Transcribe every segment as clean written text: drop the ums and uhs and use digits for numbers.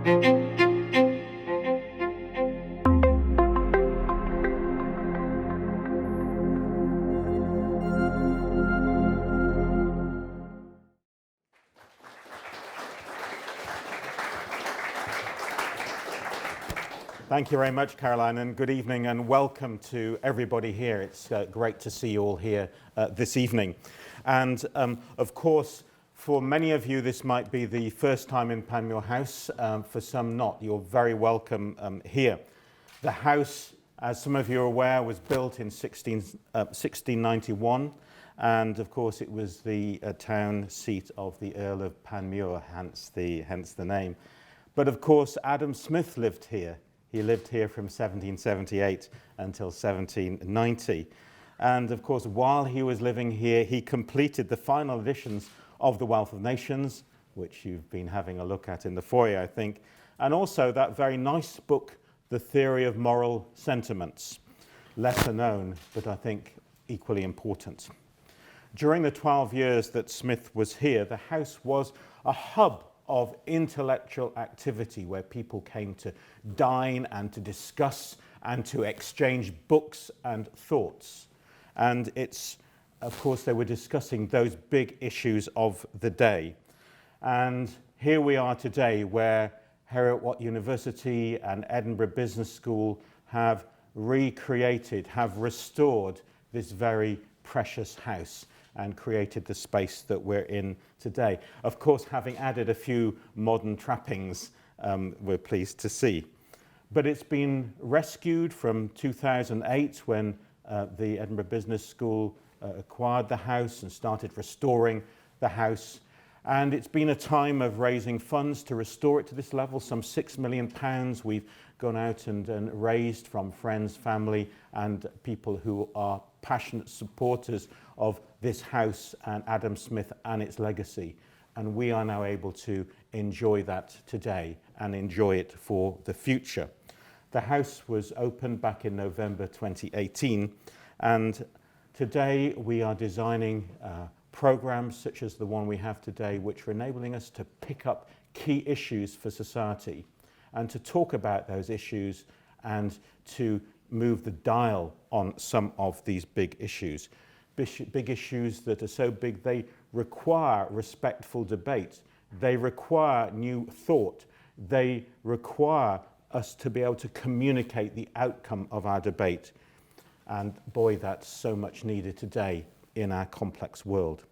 Thank you very much, Caroline, and good evening and welcome to everybody here. It's great to see you all here this evening. And of course, for many of you, this might be the first time in Panmure House. For some not. You're very welcome here. The house, as some of you are aware, was built in 1691. And of course, it was the town seat of the Earl of Panmure, hence the name. But of course, Adam Smith lived here. He lived here from 1778 until 1790. And of course, while he was living here, he completed the final editions of The Wealth of Nations, which you've been having a look at in the foyer, I think, and also that very nice book, The Theory of Moral Sentiments, lesser known, but I think equally important. During the 12 years that Smith was here, the house was a hub of intellectual activity where people came to dine and to discuss and to exchange books and thoughts. And it's, of course, they were discussing those big issues of the day. And here we are today where Heriot-Watt University and Edinburgh Business School have recreated, have restored this very precious house and created the space that we're in today. Of course, having added a few modern trappings, we're pleased to see. But it's been rescued from 2008 when the Edinburgh Business School acquired the house and started restoring the house. And it's been a time of raising funds to restore it to this level, some £6 million. We've gone out and raised from friends, family, and people who are passionate supporters of this house and Adam Smith and its legacy. And we are now able to enjoy that today and enjoy it for the future. The house was opened back in November 2018, and today we are designing programs such as the one we have today, which are enabling us to pick up key issues for society and to talk about those issues and to move the dial on some of these big issues. Big issues that are so big they require respectful debate. They require new thought. They require us to be able to communicate the outcome of our debate. And boy, that's so much needed today in our complex world.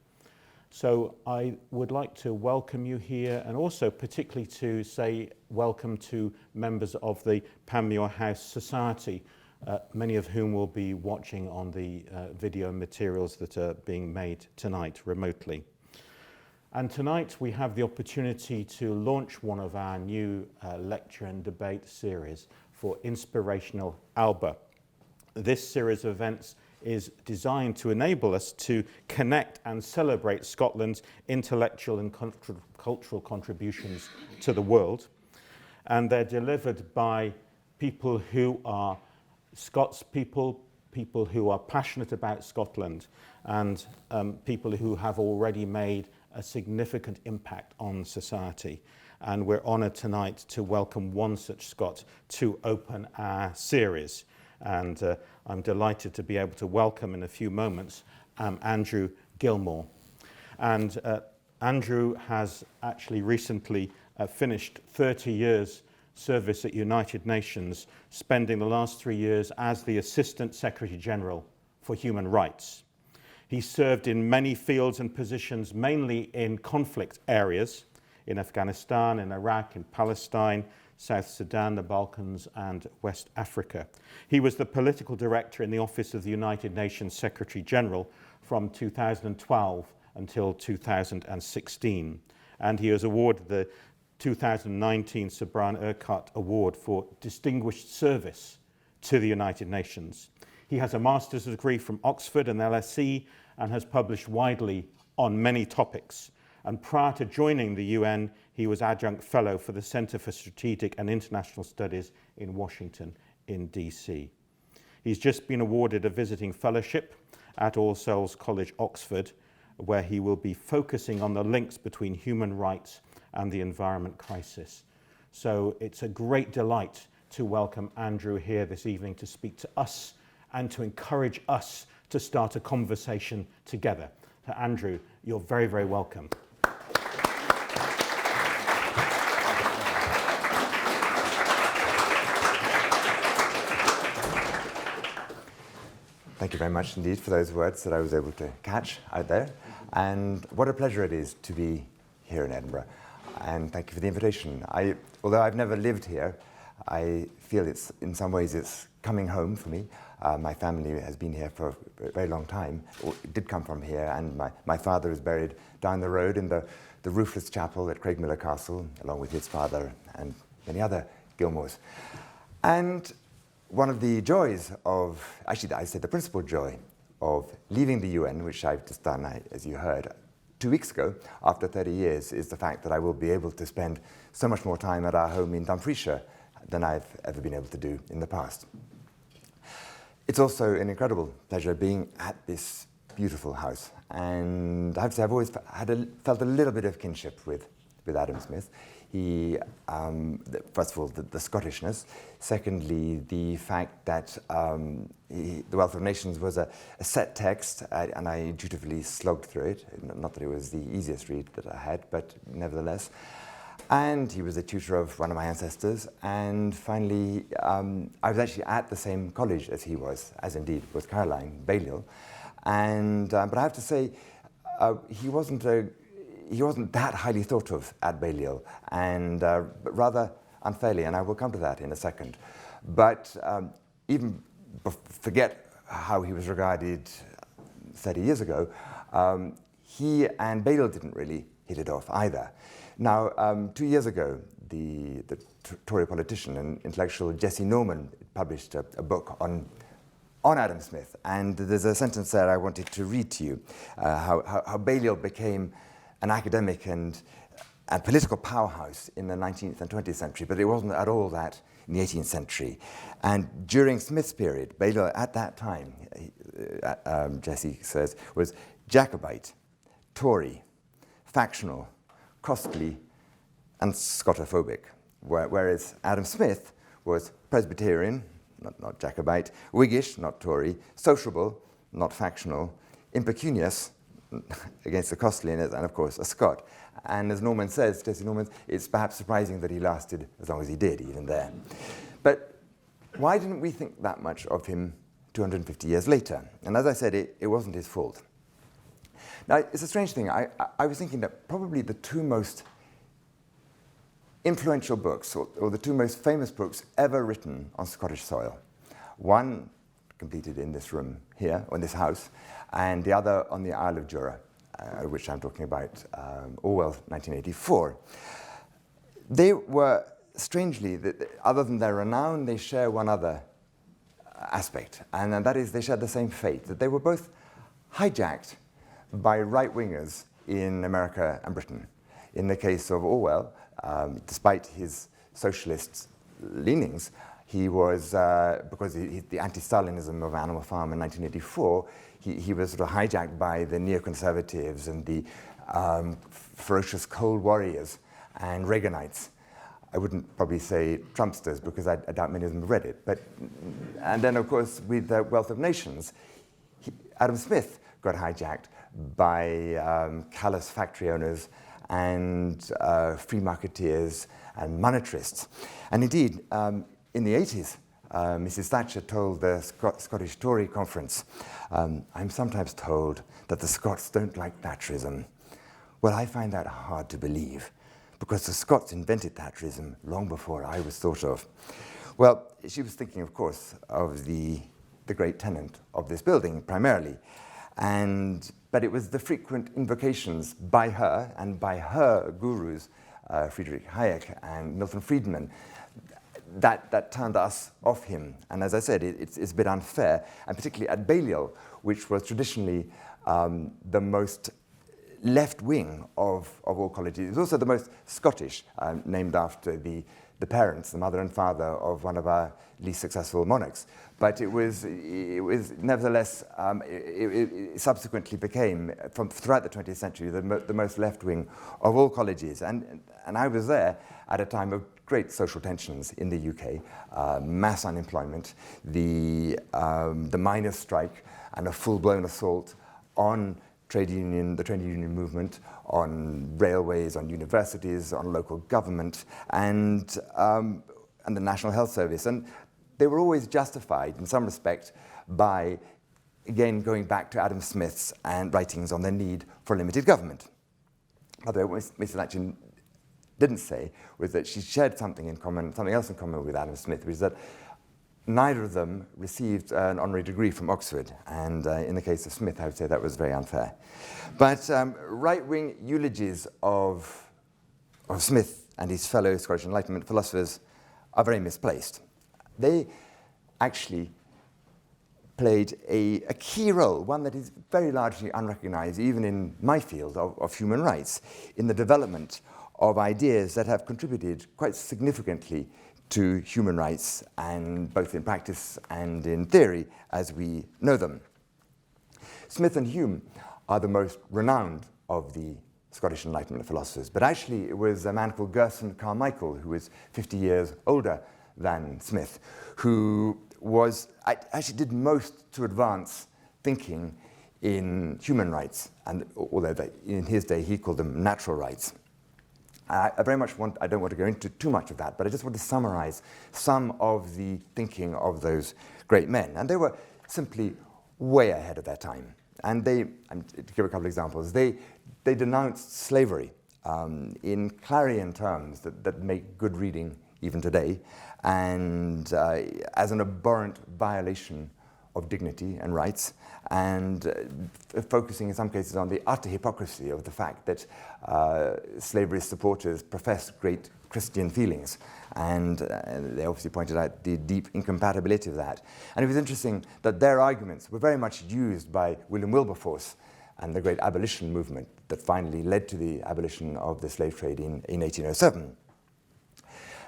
So I would like to welcome you here and also particularly to say welcome to members of the Panmure House Society, many of whom will be watching on the video materials that are being made tonight remotely. And tonight we have the opportunity to launch one of our new lecture and debate series for Inspirational Alba. This series of events is designed to enable us to connect and celebrate Scotland's intellectual and cultural contributions to the world. And they're delivered by people who are Scots people who are passionate about Scotland, and people who have already made a significant impact on society. And we're honoured tonight to welcome one such Scot to open our series. And I'm delighted to be able to welcome in a few moments Andrew Gilmour. And Andrew has actually recently finished 30 years service at United Nations, spending the last 3 years as the Assistant Secretary General for Human Rights. He served in many fields and positions, mainly in conflict areas, in Afghanistan, in Iraq, in Palestine, South Sudan, the Balkans, and West Africa. He was the political director in the Office of the United Nations Secretary General from 2012 until 2016. And he was awarded the 2019 Sir Brian Urquhart Award for Distinguished Service to the United Nations. He has a master's degree from Oxford and LSE and has published widely on many topics. And prior to joining the UN, he was adjunct fellow for the Centre for Strategic and International Studies in Washington, in DC. He's just been awarded a visiting fellowship at All Souls College, Oxford, where he will be focusing on the links between human rights and the environment crisis. So it's a great delight to welcome Andrew here this evening to speak to us and to encourage us to start a conversation together. So Andrew, you're very, very welcome. Thank you very much indeed for those words that I was able to catch out there. And what a pleasure it is to be here in Edinburgh. And thank you for the invitation. Although I've never lived here, I feel in some ways it's coming home for me. My family has been here for a very long time. It did come from here, and my father is buried down the road in the roofless chapel at Craigmillar Castle, along with his father and many other Gilmours. And one of the joys of, actually I said the principal joy of leaving the UN, which I've just done, as you heard, 2 weeks ago, after 30 years, is the fact that I will be able to spend so much more time at our home in Dumfriesshire than I've ever been able to do in the past. It's also an incredible pleasure being at this beautiful house. And I have to say, I've always felt a little bit of kinship with Adam Smith. He, first of all, the Scottishness. Secondly, the fact that The Wealth of Nations was a set text, and I dutifully slogged through it. Not that it was the easiest read that I had, but nevertheless. And he was a tutor of one of my ancestors. And finally, I was actually at the same college as he was, as indeed was Caroline, Balliol. And, but I have to say, he wasn't that highly thought of at Balliol, and but rather unfairly, and I will come to that in a second. But even forget how he was regarded 30 years ago, he and Balliol didn't really hit it off either. Now, 2 years ago, the Tory politician and intellectual Jesse Norman published a book on Adam Smith, and there's a sentence there I wanted to read to you, how Balliol became an academic and political powerhouse in the 19th and 20th century, but it wasn't at all that in the 18th century. And during Smith's period, Balliol at that time, Jesse says, was Jacobite, Tory, factional, costly, and Scotophobic, whereas Adam Smith was Presbyterian, not Jacobite, Whiggish, not Tory, sociable, not factional, impecunious, against the costliness, and of course a Scot. And as Norman says, Jesse Norman, it's perhaps surprising that he lasted as long as he did, even there. But why didn't we think that much of him 250 years later? And as I said, it wasn't his fault. Now, it's a strange thing. I was thinking that probably the two most influential books, or the two most famous books ever written on Scottish soil, one completed in this room here, or in this house, and the other on the Isle of Jura, which I'm talking about, Orwell, 1984. They were, strangely, other than their renown, they share one other aspect, and that is they shared the same fate, that they were both hijacked by right-wingers in America and Britain. In the case of Orwell, despite his socialist leanings, he was, because the anti-Stalinism of Animal Farm in 1984, he was sort of hijacked by the neoconservatives and the ferocious Cold Warriors and Reaganites. I wouldn't probably say Trumpsters, because I doubt many of them have read it. And then, of course, with The Wealth of Nations, Adam Smith got hijacked by callous factory owners and free marketeers and monetarists. And indeed, in the 80s, Mrs. Thatcher told the Scottish Tory conference, I'm sometimes told that the Scots don't like Thatcherism. Well, I find that hard to believe, because the Scots invented Thatcherism long before I was thought of. Well, she was thinking, of course, of the great tenant of this building, primarily. But it was the frequent invocations by her and by her gurus, Friedrich Hayek and Milton Friedman, that turned us off him. And as I said, it's a bit unfair, and particularly at Balliol, which was traditionally the most left-wing of all colleges. It was also the most Scottish, named after the parents, the mother and father of one of our least successful monarchs. But it was nevertheless, it subsequently became, throughout the 20th century, the most left-wing of all colleges. And I was there at a time of great social tensions in the UK, mass unemployment, the miners' strike, and a full-blown assault on the trade union movement, on railways, on universities, on local government, and the National Health Service. And they were always justified, in some respect, by, again, going back to Adam Smith's writings on the need for limited government. Although what Mrs. Thatcher didn't say was that she shared something else in common with Adam Smith, which is that neither of them received an honorary degree from Oxford, and in the case of Smith, I would say that was very unfair. But right-wing eulogies of Smith and his fellow Scottish Enlightenment philosophers are very misplaced. They actually played a key role, one that is very largely unrecognized, even in my field of human rights, in the development of ideas that have contributed quite significantly to human rights, and both in practice and in theory as we know them. Smith and Hume are the most renowned of the Scottish Enlightenment philosophers, but actually it was a man called Gerson Carmichael, who was 50 years older than Smith, who actually did most to advance thinking in human rights, and although in his day he called them natural rights. I don't want to go into too much of that, but I just want to summarize some of the thinking of those great men. And they were simply way ahead of their time. And to give a couple of examples, they denounced slavery in clarion terms that make good reading even today, and as an abhorrent violation of dignity and rights, and focusing in some cases on the utter hypocrisy of the fact that slavery supporters professed great Christian feelings. And they obviously pointed out the deep incompatibility of that. And it was interesting that their arguments were very much used by William Wilberforce and the great abolition movement that finally led to the abolition of the slave trade in 1807.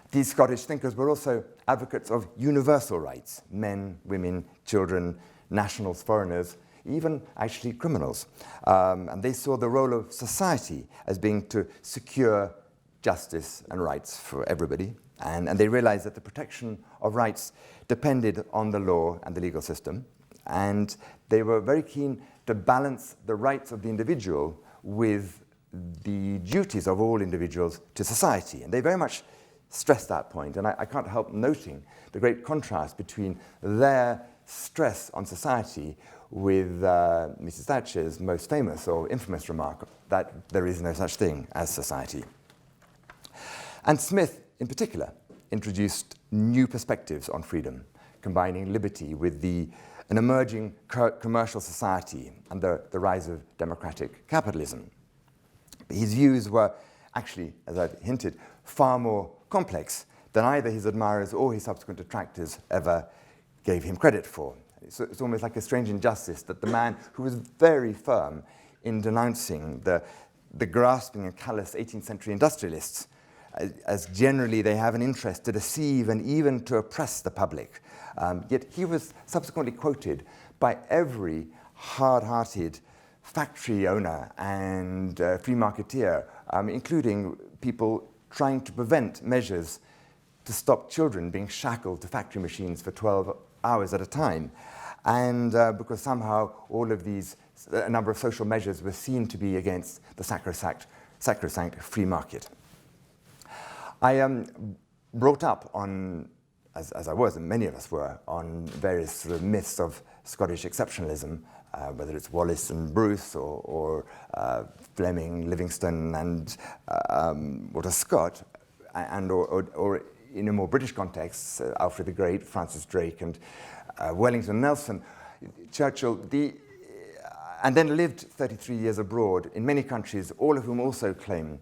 These Scottish thinkers were also advocates of universal rights: men, women, children, nationals, foreigners, even actually criminals. And they saw the role of society as being to secure justice and rights for everybody. And they realized that the protection of rights depended on the law and the legal system. And they were very keen to balance the rights of the individual with the duties of all individuals to society. And they very much stressed that point, and I can't help noting the great contrast between their stress on society with Mrs. Thatcher's most famous or infamous remark that there is no such thing as society. And Smith, in particular, introduced new perspectives on freedom, combining liberty with an emerging commercial society and the rise of democratic capitalism. His views were actually, as I've hinted, far more complex than either his admirers or his subsequent detractors ever gave him credit for. It's almost like a strange injustice that the man who was very firm in denouncing the grasping and callous 18th century industrialists, as generally they have an interest to deceive and even to oppress the public, yet he was subsequently quoted by every hard-hearted factory owner and free marketeer, including people trying to prevent measures to stop children being shackled to factory machines for 12 hours at a time. And because somehow all of these, a number of social measures were seen to be against the sacrosanct free market. I brought up on, as I was, and many of us were, on various sort of myths of Scottish exceptionalism, whether it's Wallace and Bruce or Fleming, Livingstone, and Walter Scott, or in a more British context, Alfred the Great, Francis Drake, and Wellington Nelson, Churchill, and then lived 33 years abroad in many countries, all of whom also claim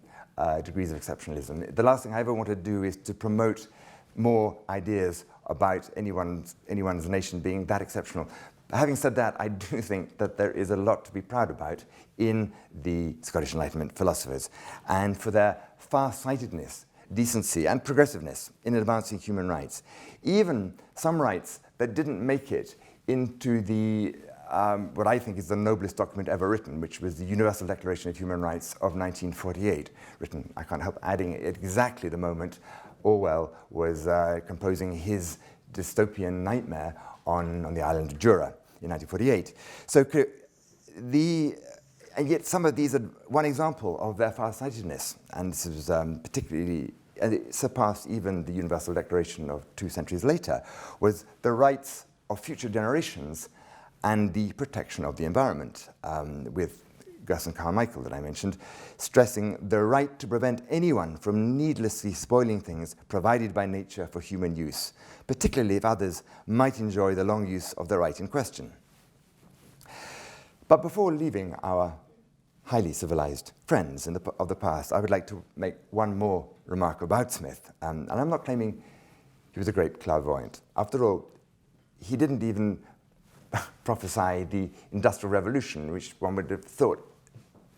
degrees of exceptionalism. The last thing I ever want to do is to promote more ideas about anyone's nation being that exceptional. Having said that, I do think that there is a lot to be proud about in the Scottish Enlightenment philosophers, and for their far-sightedness, decency, and progressiveness in advancing human rights. Even some rights that didn't make it into the what I think is the noblest document ever written, which was the Universal Declaration of Human Rights of 1948, written, I can't help adding, at exactly the moment Orwell was composing his dystopian nightmare on the island of Jura in 1948. So and yet some of these are one example of their farsightedness, and this is particularly, and it surpassed even the Universal Declaration of 2 centuries later, was the rights of future generations and the protection of the environment, with Gerson Carmichael that I mentioned, stressing the right to prevent anyone from needlessly spoiling things provided by nature for human use, particularly if others might enjoy the long use of the right in question. But before leaving our highly civilized friends of the past, I would like to make one more remark about Smith. And I'm not claiming he was a great clairvoyant. After all, he didn't even prophesy the Industrial Revolution, which one would have thought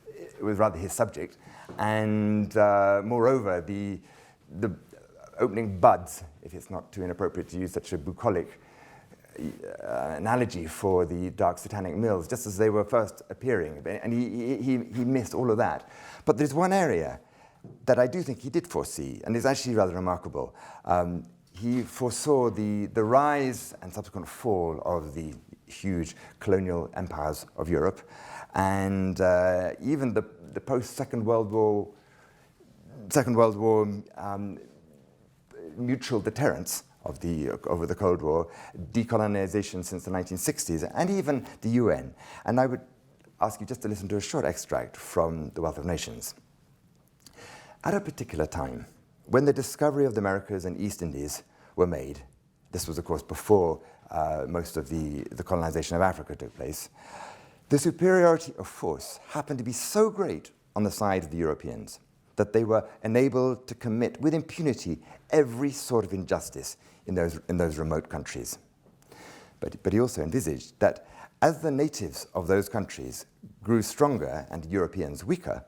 it was rather his subject. And moreover, the opening buds, if it's not too inappropriate to use such a bucolic analogy for the dark satanic mills, just as they were first appearing. And he missed all of that. But there's one area that I do think he did foresee, and it's actually rather remarkable. He foresaw the rise and subsequent fall of the huge colonial empires of Europe, and even the post-Second World War mutual deterrence over the Cold War, decolonization since the 1960s, and even the UN. And I would ask you just to listen to a short extract from The Wealth of Nations. At a particular time, when the discovery of the Americas and East Indies were made, this was of course before most of the colonization of Africa took place, the superiority of force happened to be so great on the side of the Europeans that they were enabled to commit with impunity every sort of injustice in those remote countries. But he also envisaged that as the natives of those countries grew stronger and Europeans weaker,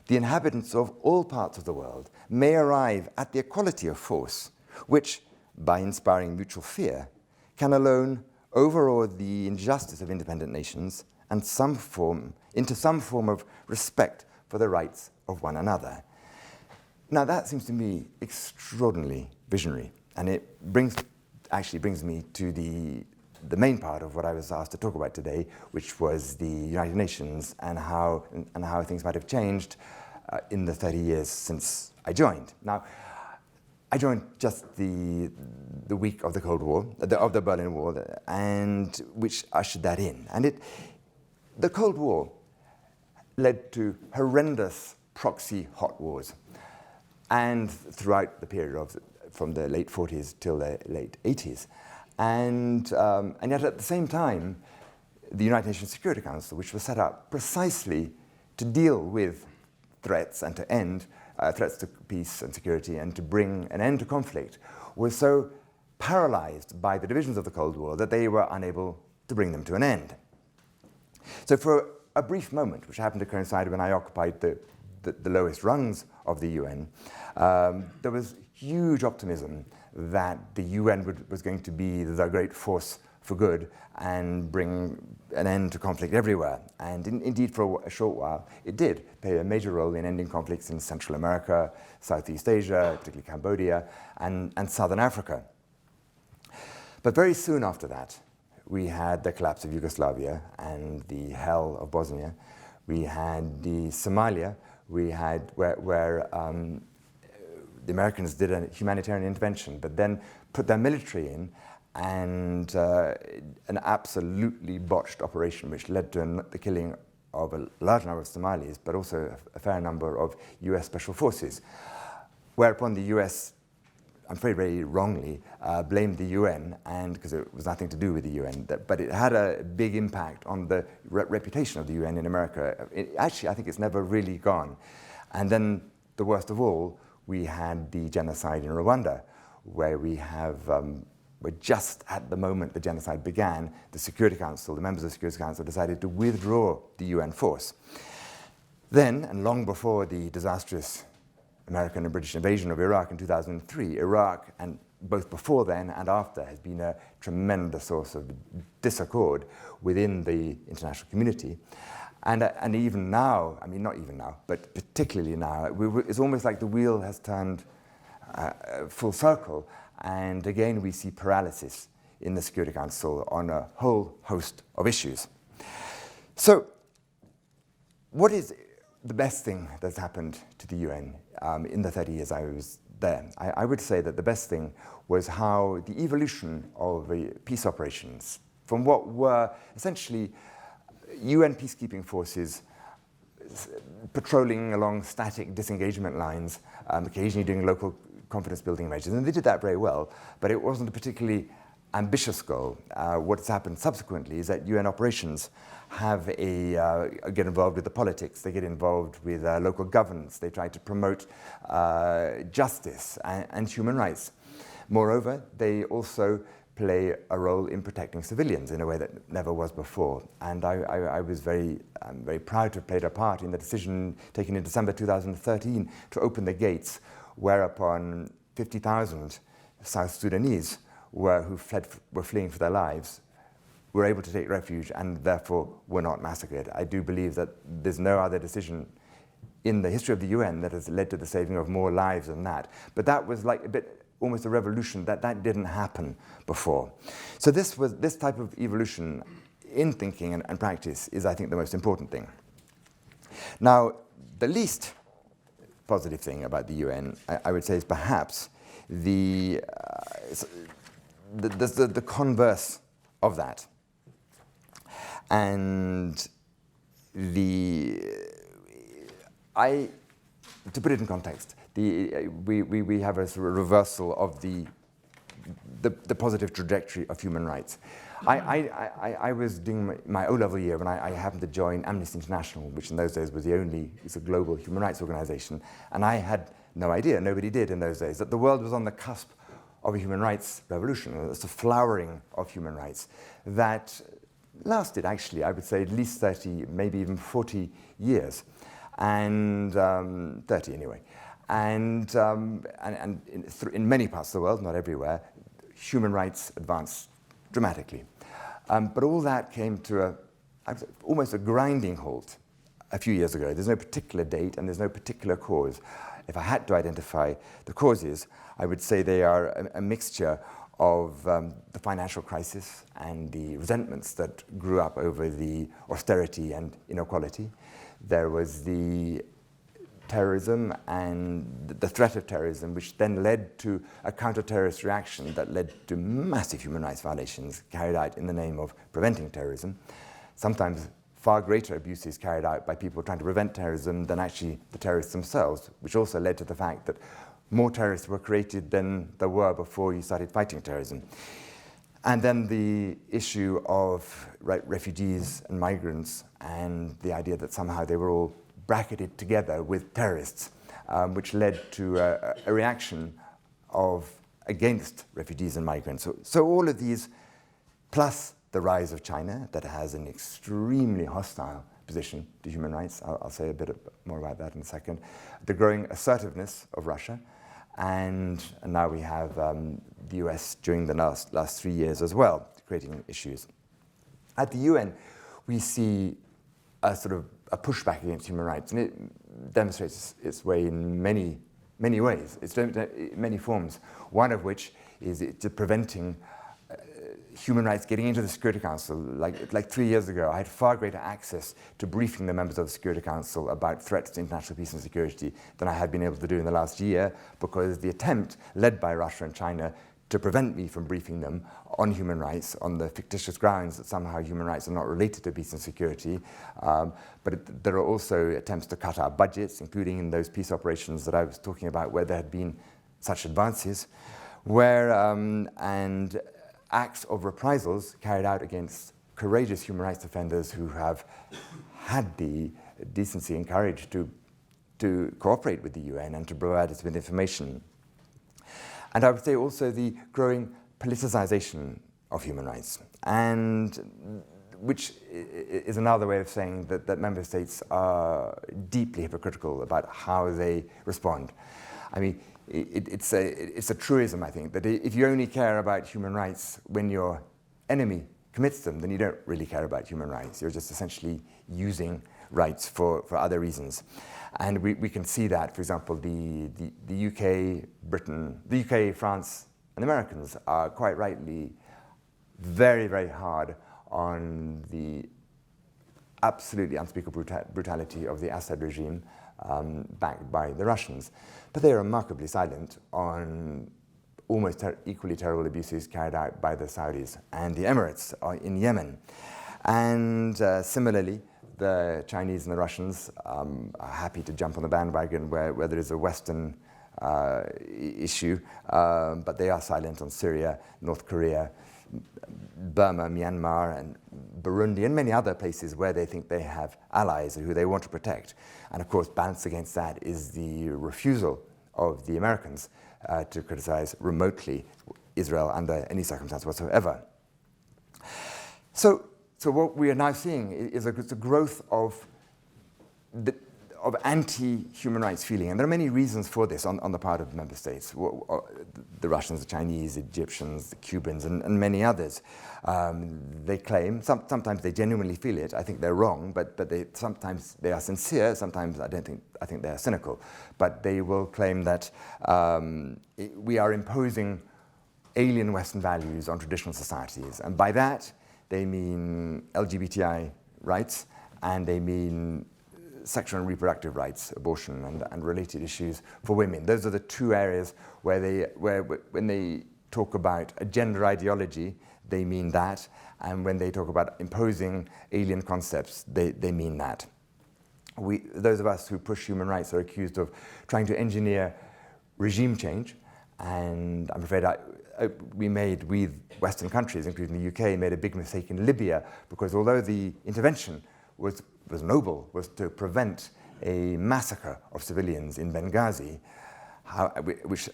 the inhabitants of all parts of the world may arrive at the equality of force, which, by inspiring mutual fear, can alone overawe the injustice of independent nations and into some form of respect for the rights of one another. Now that seems to me extraordinarily visionary, and it actually brings me to the main part of what I was asked to talk about today, which was the United Nations and how things might have changed in the 30 years since I joined. Now, I joined just the week of the Cold War, of the Berlin Wall, and which ushered that in. And the Cold War led to horrendous proxy hot wars, and throughout the period from the late 40s till the late 80s. And yet at the same time, the United Nations Security Council, which was set up precisely to deal with threats and to end threats to peace and security and to bring an end to conflict, was so paralyzed by the divisions of the Cold War that they were unable to bring them to an end. So for a brief moment, which happened to coincide when I occupied the lowest rungs of the UN, there was huge optimism that the UN was going to be the great force for good and bring an end to conflict everywhere. And indeed, for a short while, it did play a major role in ending conflicts in Central America, Southeast Asia, particularly Cambodia, and Southern Africa. But very soon after that, we had the collapse of Yugoslavia and the hell of Bosnia. We had the Somalia, where the Americans did a humanitarian intervention, but then put their military in, and an absolutely botched operation which led to the killing of a large number of Somalis, but also a fair number of US Special Forces. Whereupon the US, I'm afraid very wrongly, blamed the UN, and because it was nothing to do with the UN, but it had a big impact on the reputation of the UN in America. Actually, I think it's never really gone. And then the worst of all, we had the genocide in Rwanda, where where just at the moment the genocide began, the Security Council, the members of the Security Council decided to withdraw the UN force. Then, and long before the disastrous American and British invasion of Iraq in 2003, Iraq, and both before then and after, has been a tremendous source of disaccord within the international community. And even now, I mean, not even now, but particularly now, it's almost like the wheel has turned full circle, and again we see paralysis in the Security Council on a whole host of issues. So, what is the best thing that's happened to the UN in the 30 years I was there? I would say that the best thing was how the evolution of the peace operations from what were essentially UN peacekeeping forces patrolling along static disengagement lines, occasionally doing local confidence building measures, and they did that very well, but it wasn't a particularly ambitious goal. What's happened subsequently is that UN operations have get involved with the politics, they get involved with local governance, they try to promote justice and human rights. Moreover, they also play a role in protecting civilians in a way that never was before. And I was very proud to have played a part in the decision taken in December 2013 to open the gates, whereupon 50,000 South Sudanese who were fleeing for their lives were able to take refuge and therefore were not massacred. I do believe that there's no other decision in the history of the UN that has led to the saving of more lives than that. But that was like almost a revolution that didn't happen before. So this type of evolution in thinking and practice is, I think, the most important thing. Now, the least positive thing about the UN, I would say, is perhaps the converse of that. And to put it in context, we have a sort of reversal of the positive trajectory of human rights. I was doing my O-level year when I happened to join Amnesty International, which in those days was the only global human rights organization, and I had no idea, nobody did in those days, that the world was on the cusp of a human rights revolution. It's a flowering of human rights that lasted, actually, I would say, at least 30, maybe even 40 years, and 30 anyway. And in many parts of the world, not everywhere, human rights advanced dramatically. But all that came to almost a grinding halt a few years ago. There's no particular date and there's no particular cause. If I had to identify the causes, I would say they are a mixture of the financial crisis and the resentments that grew up over the austerity and inequality. There was the terrorism and the threat of terrorism, which then led to a counter-terrorist reaction that led to massive human rights violations carried out in the name of preventing terrorism. Sometimes far greater abuses carried out by people trying to prevent terrorism than actually the terrorists themselves, which also led to the fact that more terrorists were created than there were before you started fighting terrorism. And then the issue of refugees and migrants and the idea that somehow they were all bracketed together with terrorists, which led to a reaction against refugees and migrants. So all of these, plus the rise of China, that has an extremely hostile position to human rights. I'll say a bit more about that in a second. The growing assertiveness of Russia, and now we have the US during the last 3 years as well, creating issues. At the UN, we see a sort of a pushback against human rights, and it demonstrates its way in many ways. It's in many forms. One of which is preventing human rights getting into the Security Council. Like 3 years ago, I had far greater access to briefing the members of the Security Council about threats to international peace and security than I had been able to do in the last year, because the attempt led by Russia and China to prevent me from briefing them on human rights on the fictitious grounds that somehow human rights are not related to peace and security. But there are also attempts to cut our budgets, including in those peace operations that I was talking about where there had been such advances, and acts of reprisals carried out against courageous human rights defenders who have had the decency and courage to cooperate with the UN and to provide us with information. And I would say also the growing politicization of human rights, and which is another way of saying that member states are deeply hypocritical about how they respond. I mean, it's a truism, I think, that if you only care about human rights when your enemy commits them, then you don't really care about human rights. You're just essentially using rights for other reasons. And we can see that, for example, the UK, Britain, the UK, France, and Americans are quite rightly very, very hard on the absolutely unspeakable brutality of the Assad regime backed by the Russians. But they are remarkably silent on almost equally terrible abuses carried out by the Saudis and the Emirates in Yemen. And similarly, the Chinese and the Russians are happy to jump on the bandwagon where there is a Western issue, but they are silent on Syria, North Korea, Burma, Myanmar, and Burundi, and many other places where they think they have allies who they want to protect. And of course, balanced against that is the refusal of the Americans to criticize remotely Israel under any circumstance whatsoever. So what we are now seeing is a growth of anti-human rights feeling. And there are many reasons for this on the part of member states. The Russians, the Chinese, Egyptians, the Cubans, and many others. They claim, sometimes they genuinely feel it. I think they're wrong, but sometimes they are sincere. Sometimes I think they are cynical. But they will claim that we are imposing alien Western values on traditional societies. And by that, they mean LGBTI rights, and they mean sexual and reproductive rights, abortion, and related issues for women. Those are the two areas where when they talk about a gender ideology, they mean that, and when they talk about imposing alien concepts, they mean that. Those of us who push human rights are accused of trying to engineer regime change, and I'm afraid we Western countries, including the UK, made a big mistake in Libya, because although the intervention was noble, was to prevent a massacre of civilians in Benghazi, which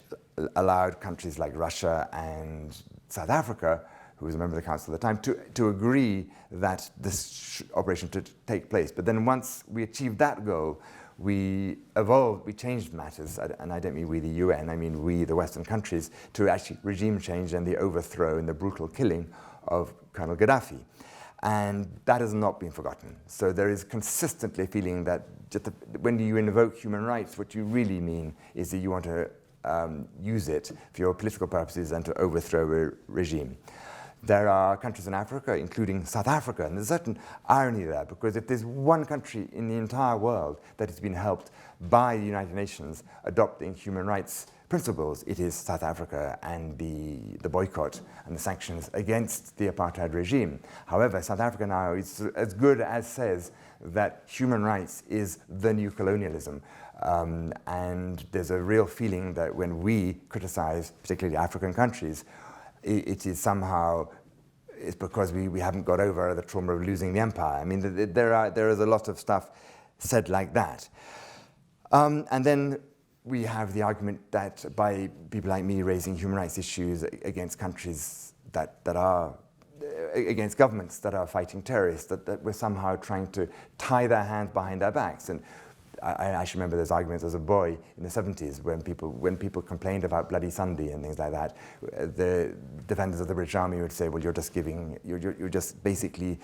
allowed countries like Russia and South Africa, who was a member of the council at the time, to agree that this operation should take place. But then once we achieved that goal, we changed matters, and I don't mean we, the UN, I mean we, the Western countries, to actually regime change and the overthrow and the brutal killing of Colonel Gaddafi. And that has not been forgotten. So there is consistently a feeling that when you invoke human rights, what you really mean is that you want to use it for your political purposes and to overthrow a regime. There are countries in Africa, including South Africa, and there's a certain irony there, because if there's one country in the entire world that has been helped by the United Nations adopting human rights principles, it is South Africa and the boycott and the sanctions against the apartheid regime. However, South Africa now is as good as says that human rights is the new colonialism. And there's a real feeling that when we criticize particularly African countries, it is somehow, it's because we haven't got over the trauma of losing the empire. I mean, there is a lot of stuff said like that. And then we have the argument that by people like me raising human rights issues against countries that are, against governments that are fighting terrorists, that we're somehow trying to tie their hands behind their backs. And I actually remember those arguments as a boy in the 70s when people complained about Bloody Sunday and things like that. The defenders of the British Army would say, well, you're just basically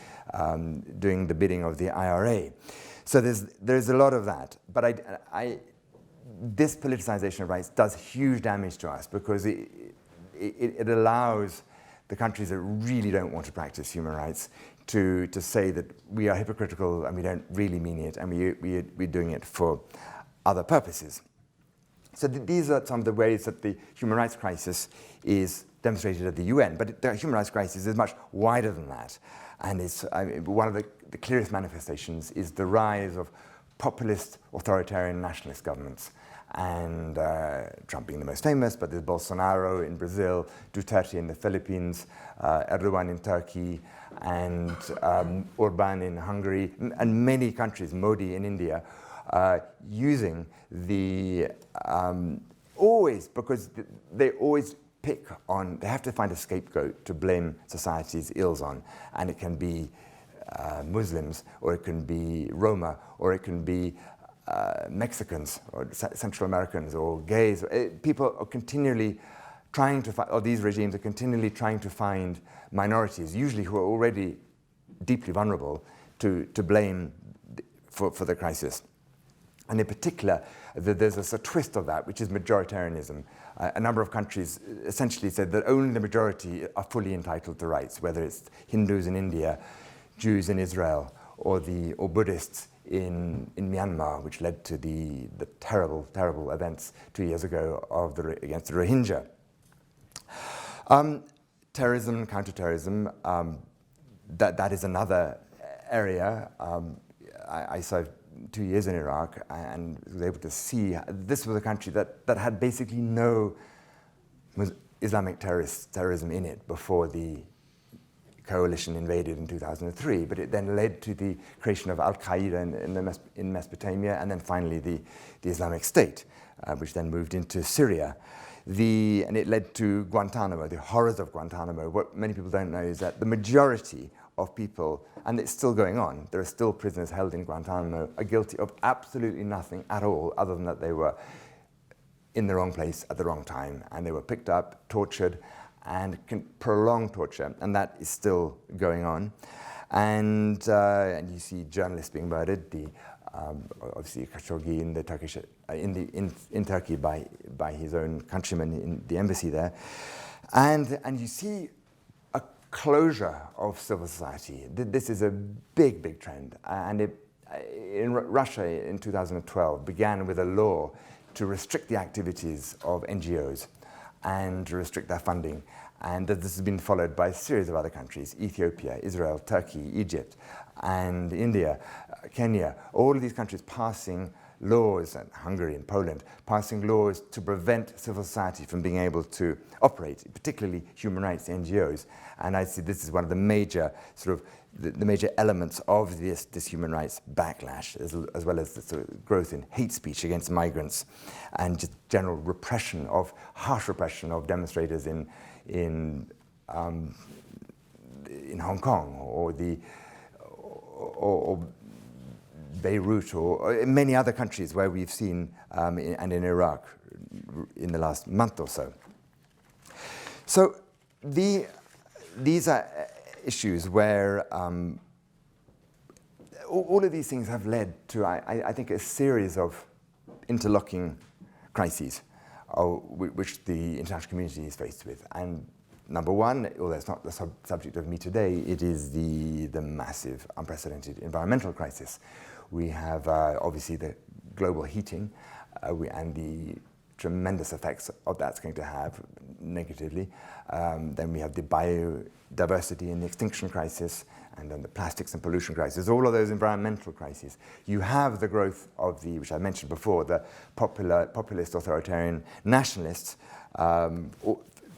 doing the bidding of the IRA. So there's a lot of that. But this politicization of rights does huge damage to us, because it allows the countries that really don't want to practice human rights to say that we are hypocritical and we don't really mean it, and we're doing it for other purposes. So these are some of the ways that the human rights crisis is demonstrated at the UN. But the human rights crisis is much wider than that. And one of the clearest manifestations is the rise of populist, authoritarian, nationalist governments. And Trump being the most famous, but there's Bolsonaro in Brazil, Duterte in the Philippines, Erdogan in Turkey, and Orban in Hungary, and many countries, Modi in India, using always, because they always pick on, they have to find a scapegoat to blame society's ills on. And it can be Muslims, or it can be Roma, or it can be Mexicans, or Central Americans, or gays. People are continually trying to find, or these regimes are continually trying to find minorities, usually who are already deeply vulnerable, to blame for the crisis. And in particular, there's a twist of that, which is majoritarianism. A number of countries essentially said that only the majority are fully entitled to rights, whether it's Hindus in India, Jews in Israel, or Buddhists in Myanmar, which led to the terrible, terrible events 2 years ago against the Rohingya. Terrorism, counterterrorism, that is another area. I served 2 years in Iraq and was able to see this was a country that had basically no Islamic terrorism in it before the coalition invaded in 2003, but it then led to the creation of Al-Qaeda in Mesopotamia, and then finally the Islamic State, which then moved into Syria. And it led to Guantanamo, the horrors of Guantanamo. What many people don't know is that the majority of people, and it's still going on, there are still prisoners held in Guantanamo, are guilty of absolutely nothing at all, other than that they were in the wrong place at the wrong time, and they were picked up, tortured, and prolonged torture, and that is still going on. And you see journalists being murdered. Obviously Khashoggi in Turkey by his own countrymen in the embassy there, and you see a closure of civil society. This is a big trend, and in Russia in 2012 began with a law to restrict the activities of NGOs and to restrict their funding. And this has been followed by a series of other countries: Ethiopia, Israel, Turkey, Egypt, and India, Kenya. All of these countries passing laws, and Hungary and Poland, passing laws to prevent civil society from being able to operate, particularly human rights NGOs. And I see this is one of the major the major elements of this human rights backlash, as well as the sort of growth in hate speech against migrants and just general harsh repression of demonstrators in Hong Kong or Beirut or in many other countries where we've seen, and in Iraq in the last month or so. So these are issues where all of these things have led to, I think, a series of interlocking crises which the international community is faced with. And number one, although it's not the subject of me today, it is the massive, unprecedented environmental crisis. We have obviously the global heating and the tremendous effects of that's going to have negatively. Then we have the biodiversity and the extinction crisis, and then the plastics and pollution crisis, all of those environmental crises. You have the growth of which I mentioned before, the populist authoritarian nationalists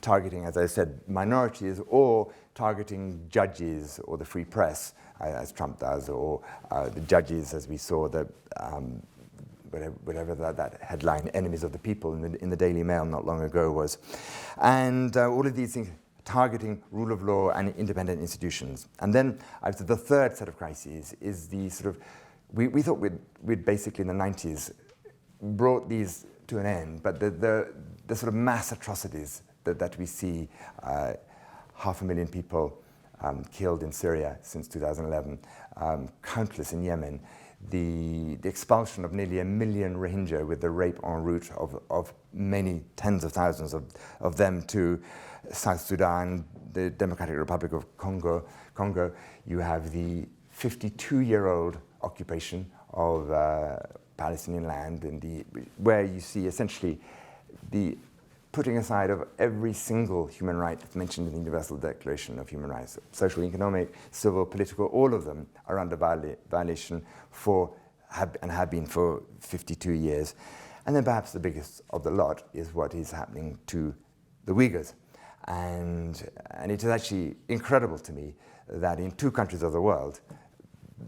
targeting, as I said, minorities, or targeting judges or the free press, as Trump does, or the judges, as we saw, whatever that headline, Enemies of the People, in the Daily Mail not long ago was. And all of these things targeting rule of law and independent institutions. And then the third set of crises is the sort of, we thought we'd basically in the 90s brought these to an end, but the sort of mass atrocities that we see, 500,000 people killed in Syria since 2011, countless in Yemen, the expulsion of nearly 1 million Rohingya with the rape en route of many tens of thousands of them to South Sudan, the Democratic Republic of Congo. You have the 52-year-old occupation of Palestinian land, where you see essentially the putting aside of every single human right that's mentioned in the Universal Declaration of Human Rights. Social, economic, civil, political, all of them are under violation have been for 52 years. And then perhaps the biggest of the lot is what is happening to the Uyghurs. And it is actually incredible to me that in 2 countries of the world,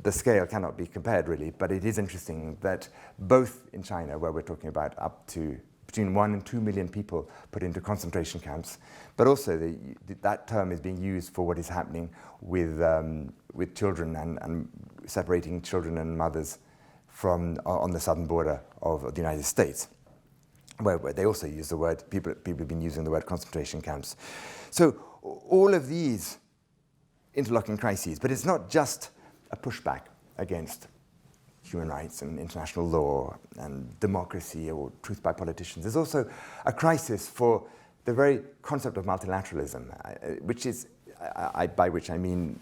the scale cannot be compared really, but it is interesting that both in China, where we're talking about up to between 1 and 2 million people put into concentration camps, but also that term is being used for what is happening with children and separating children and mothers on the southern border of the United States, where they also use the word, people have been using the word concentration camps. So all of these interlocking crises, but it's not just a pushback against human rights and international law and democracy or truth by politicians. There's also a crisis for the very concept of multilateralism, which is, by which I mean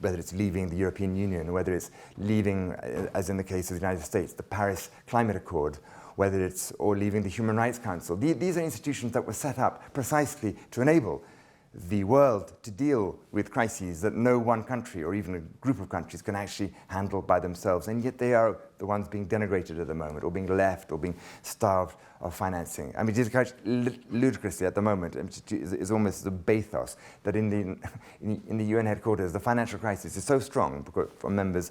whether it's leaving the European Union, whether it's leaving, as in the case of the United States, the Paris Climate Accord, whether it's or leaving the Human Rights Council. These are institutions that were set up precisely to enable the world to deal with crises that no one country or even a group of countries can actually handle by themselves, and yet they are the ones being denigrated at the moment, or being left, or being starved of financing. I mean, it is quite ludicrously at the moment. It's almost a bathos that in the UN headquarters, the financial crisis is so strong because from member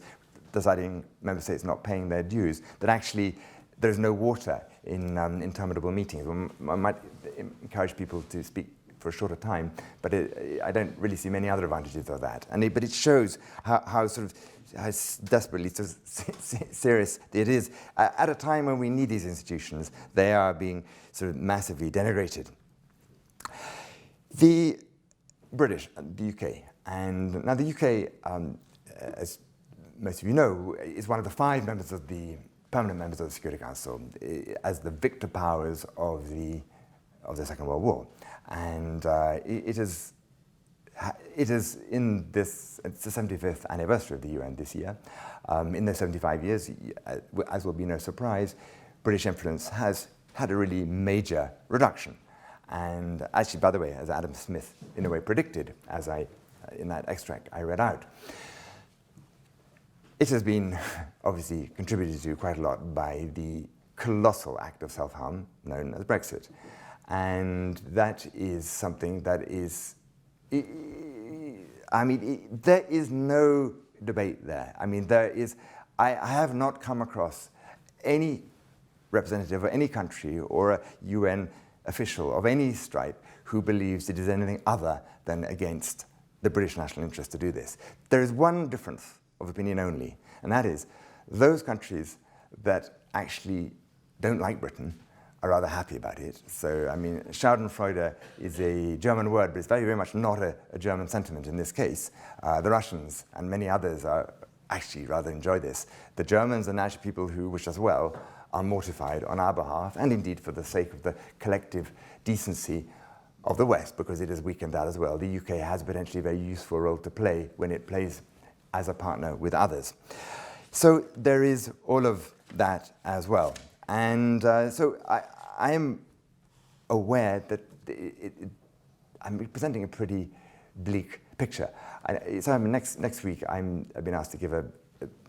states not paying their dues, that actually there's no water in interminable meetings. I might encourage people to speak for a shorter time, but I don't really see many other advantages of that. But it shows how desperately serious it is. At a time when we need these institutions, they are being sort of massively denigrated. The British, the UK, and now the UK, as most of you know, is one of the 5 permanent members of the Security Council, as the victor powers of the Second World War. And it is in this, it's the 75th anniversary of the UN this year. In those 75 years, as will be no surprise, British influence has had a really major reduction. And actually, by the way, as Adam Smith in a way predicted, in that extract I read out, it has been obviously contributed to quite a lot by the colossal act of self-harm known as Brexit. And that is something that is, there is no debate there. I mean, I have not come across any representative of any country or a UN official of any stripe who believes it is anything other than against the British national interest to do this. There is one difference of opinion only, and that is those countries that actually don't like Britain are rather happy about it. So, I mean, Schadenfreude is a German word, but it's very, very much not a German sentiment in this case. The Russians and many others are actually rather enjoy this. The Germans and actually people who wish us well are mortified on our behalf, and indeed for the sake of the collective decency of the West, because it has weakened that as well. The UK has potentially a very useful role to play when it plays as a partner with others. So there is all of that as well. And so I am aware that I'm presenting a pretty bleak picture. So next week I've been asked to give a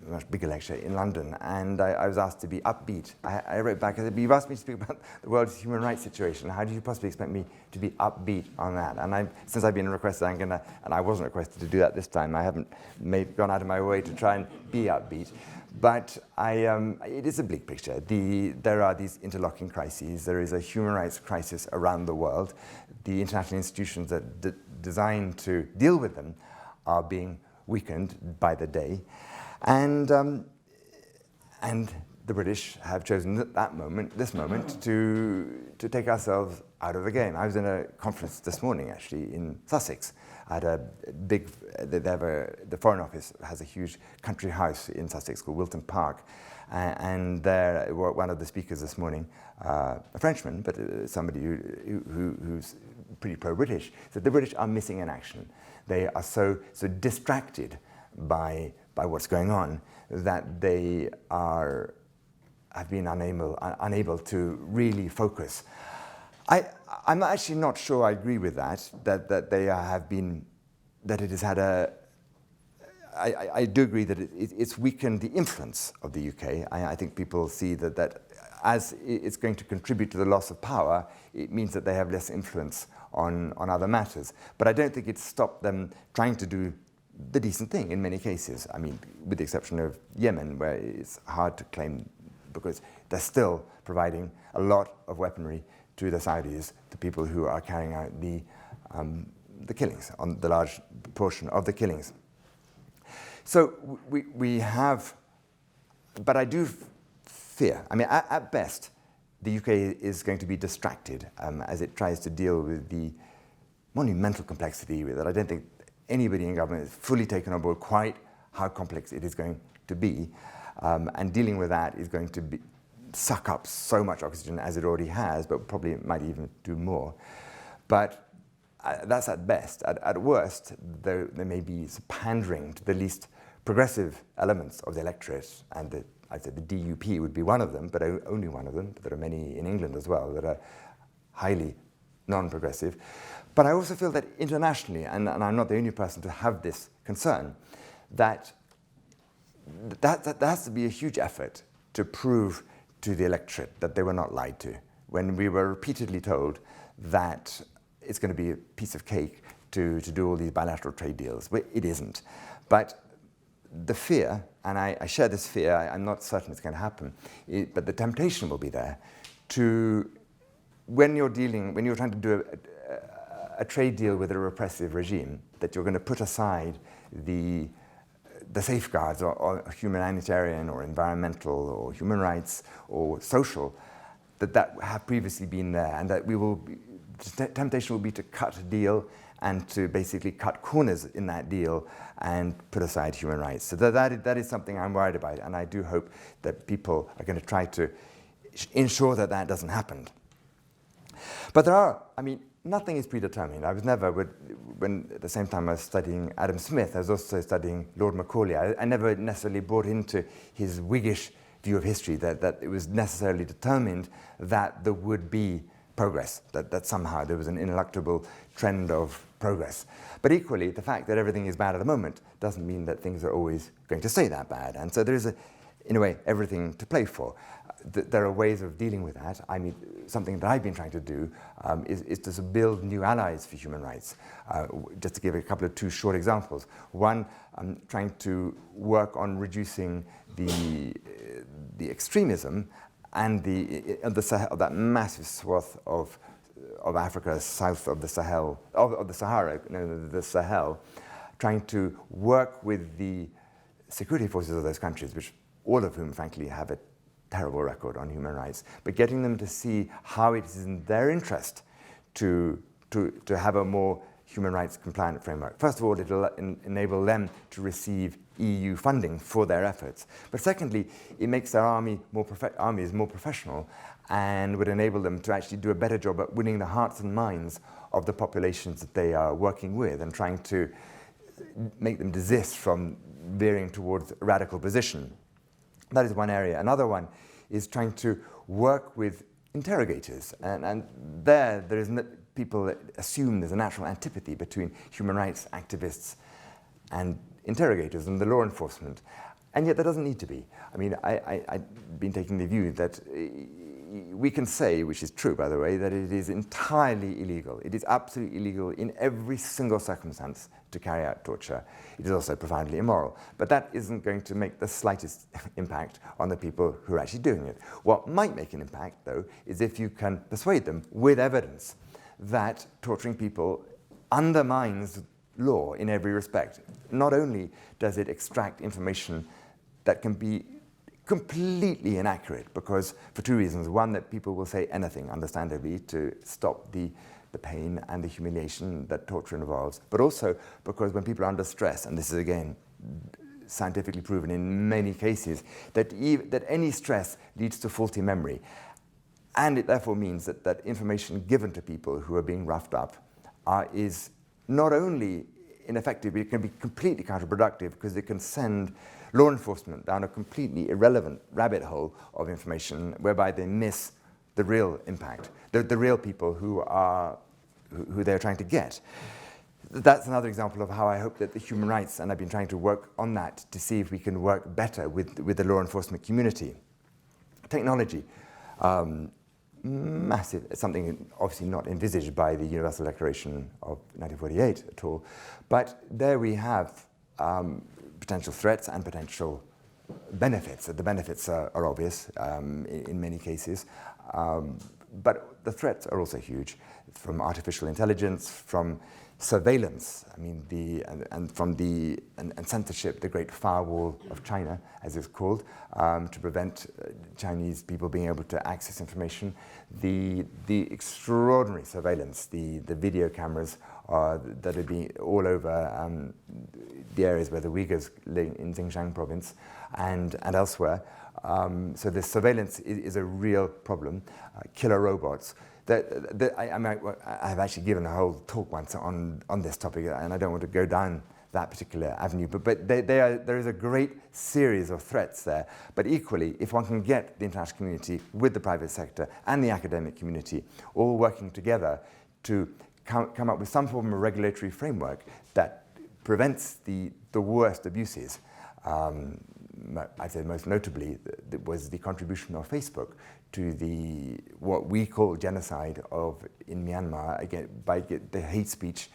much bigger lecture in London, and I was asked to be upbeat. I wrote back, I said, you've asked me to speak about the world's human rights situation. How do you possibly expect me to be upbeat on that? And since I've been requested, and I wasn't requested to do that this time, I haven't gone out of my way to try and be upbeat. But it is a bleak picture. There are these interlocking crises. There is a human rights crisis around the world. The international institutions that designed to deal with them are being weakened by the day. And the British have chosen this moment to take ourselves out of the game. I was in a conference this morning, actually, in Sussex. I had a big, the Foreign Office has a huge country house in Sussex called Wilton Park. And there, one of the speakers this morning, a Frenchman, but somebody who's pretty pro-British, said the British are missing in action. They are so distracted by what's going on that they have been unable to really focus. I'm actually not sure I agree with that they have been, that it has had I do agree that it's weakened the influence of the UK. I think people see that as it's going to contribute to the loss of power, it means that they have less influence on other matters. But I don't think it's stopped them trying to do the decent thing in many cases. I mean, with the exception of Yemen, where it's hard to claim because they're still providing a lot of weaponry to the Saudis, the people who are carrying out the killings, on the large portion of the killings. So we have, but I do fear, I mean, at best, the UK is going to be distracted as it tries to deal with the monumental complexity that I don't think anybody in government has fully taken on board quite how complex it is going to be. And dealing with that is going to suck up so much oxygen as it already has, but probably it might even do more. But that's at best. At worst, there may be pandering to the least progressive elements of the electorate, and I'd say the DUP would be one of them, but only one of them. But there are many in England as well that are highly non-progressive. But I also feel that internationally, and I'm not the only person to have this concern, that there has to be a huge effort to prove to the electorate that they were not lied to, when we were repeatedly told that it's going to be a piece of cake to do all these bilateral trade deals. Well, it isn't. But the fear, and I share this fear, I'm not certain it's going to happen, but the temptation will be there to, when you're trying to do a trade deal with a repressive regime, that you're going to put aside the safeguards or humanitarian or environmental or human rights or social that have previously been there, and that the temptation will be to cut a deal and to basically cut corners in that deal and put aside human rights. So that is something I'm worried about, and I do hope that people are going to try to ensure that that doesn't happen. But nothing is predetermined. I was never, when at the same time I was studying Adam Smith, I was also studying Lord Macaulay. I never necessarily bought into his Whiggish view of history that it was necessarily determined that there would be progress, that somehow there was an ineluctable trend of progress. But equally, the fact that everything is bad at the moment doesn't mean that things are always going to stay that bad. And so there is, in a way, everything to play for. There are ways of dealing with that. I mean, something that I've been trying to do is to build new allies for human rights. Just to give a couple of two short examples. One, I'm trying to work on reducing the extremism and that massive swath of Africa south of the Sahel, of the Sahara, the Sahel, trying to work with the security forces of those countries, which all of whom, frankly, have a terrible record on human rights, but getting them to see how it is in their interest to have a more human rights compliant framework. First of all, it will enable them to receive EU funding for their efforts. But secondly, it makes their armies more professional and would enable them to actually do a better job at winning the hearts and minds of the populations that they are working with and trying to make them desist from veering towards a radical position. That is one area. Another one is trying to work with interrogators. And there is people that assume there's a natural antipathy between human rights activists and interrogators and the law enforcement. And yet there doesn't need to be. I mean, I've been taking the view that we can say, which is true, by the way, that it is entirely illegal. It is absolutely illegal in every single circumstance to carry out torture. It is also profoundly immoral. But that isn't going to make the slightest impact on the people who are actually doing it. What might make an impact, though, is if you can persuade them with evidence that torturing people undermines law in every respect. Not only does it extract information that can be completely inaccurate, because for two reasons. One, that people will say anything, understandably, to stop the pain and the humiliation that torture involves, but also because when people are under stress, and this is again scientifically proven in many cases, that any stress leads to faulty memory. And it therefore means that information given to people who are being roughed up is not only ineffective, but it can be completely counterproductive because it can send law enforcement down a completely irrelevant rabbit hole of information whereby they miss the real impact, the real people who they're trying to get. That's another example of how I hope that the human rights, and I've been trying to work on that to see if we can work better with the law enforcement community. Technology, massive, something obviously not envisaged by the Universal Declaration of 1948 at all, but there we have potential threats and potential benefits. The benefits are obvious in many cases, but the threats are also huge, from artificial intelligence, from surveillance. I mean, and censorship, the Great Firewall of China, as it's called, to prevent Chinese people being able to access information. The extraordinary surveillance, the video cameras that are being all over the areas where the Uyghurs live in Xinjiang province and elsewhere. So this surveillance is a real problem. Killer robots. I've actually given a whole talk once on this topic, and I don't want to go down that particular avenue, but there is a great series of threats there. But equally, if one can get the international community with the private sector and the academic community all working together to come up with some form of regulatory framework that prevents the worst abuses, I'd say most notably was the contribution of Facebook to what we call genocide in Myanmar by the hate speech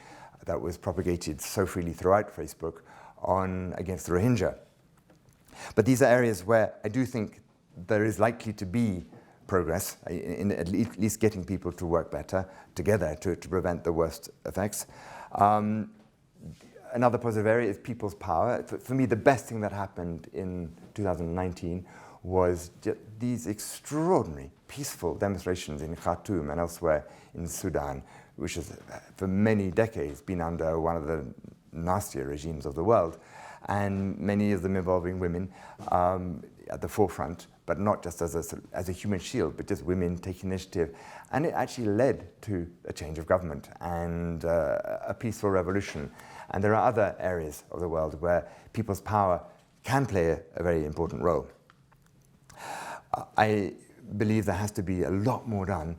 that was propagated so freely throughout Facebook against the Rohingya. But these are areas where I do think there is likely to be progress in at least getting people to work better together to prevent the worst effects. Another positive area is people's power. For me, the best thing that happened in 2019 was these extraordinary peaceful demonstrations in Khartoum and elsewhere in Sudan, which has for many decades been under one of the nastier regimes of the world, and many of them involving women at the forefront, but not just as a human shield, but just women taking initiative. And it actually led to a change of government and a peaceful revolution. And there are other areas of the world where people's power can play a very important role. I believe there has to be a lot more done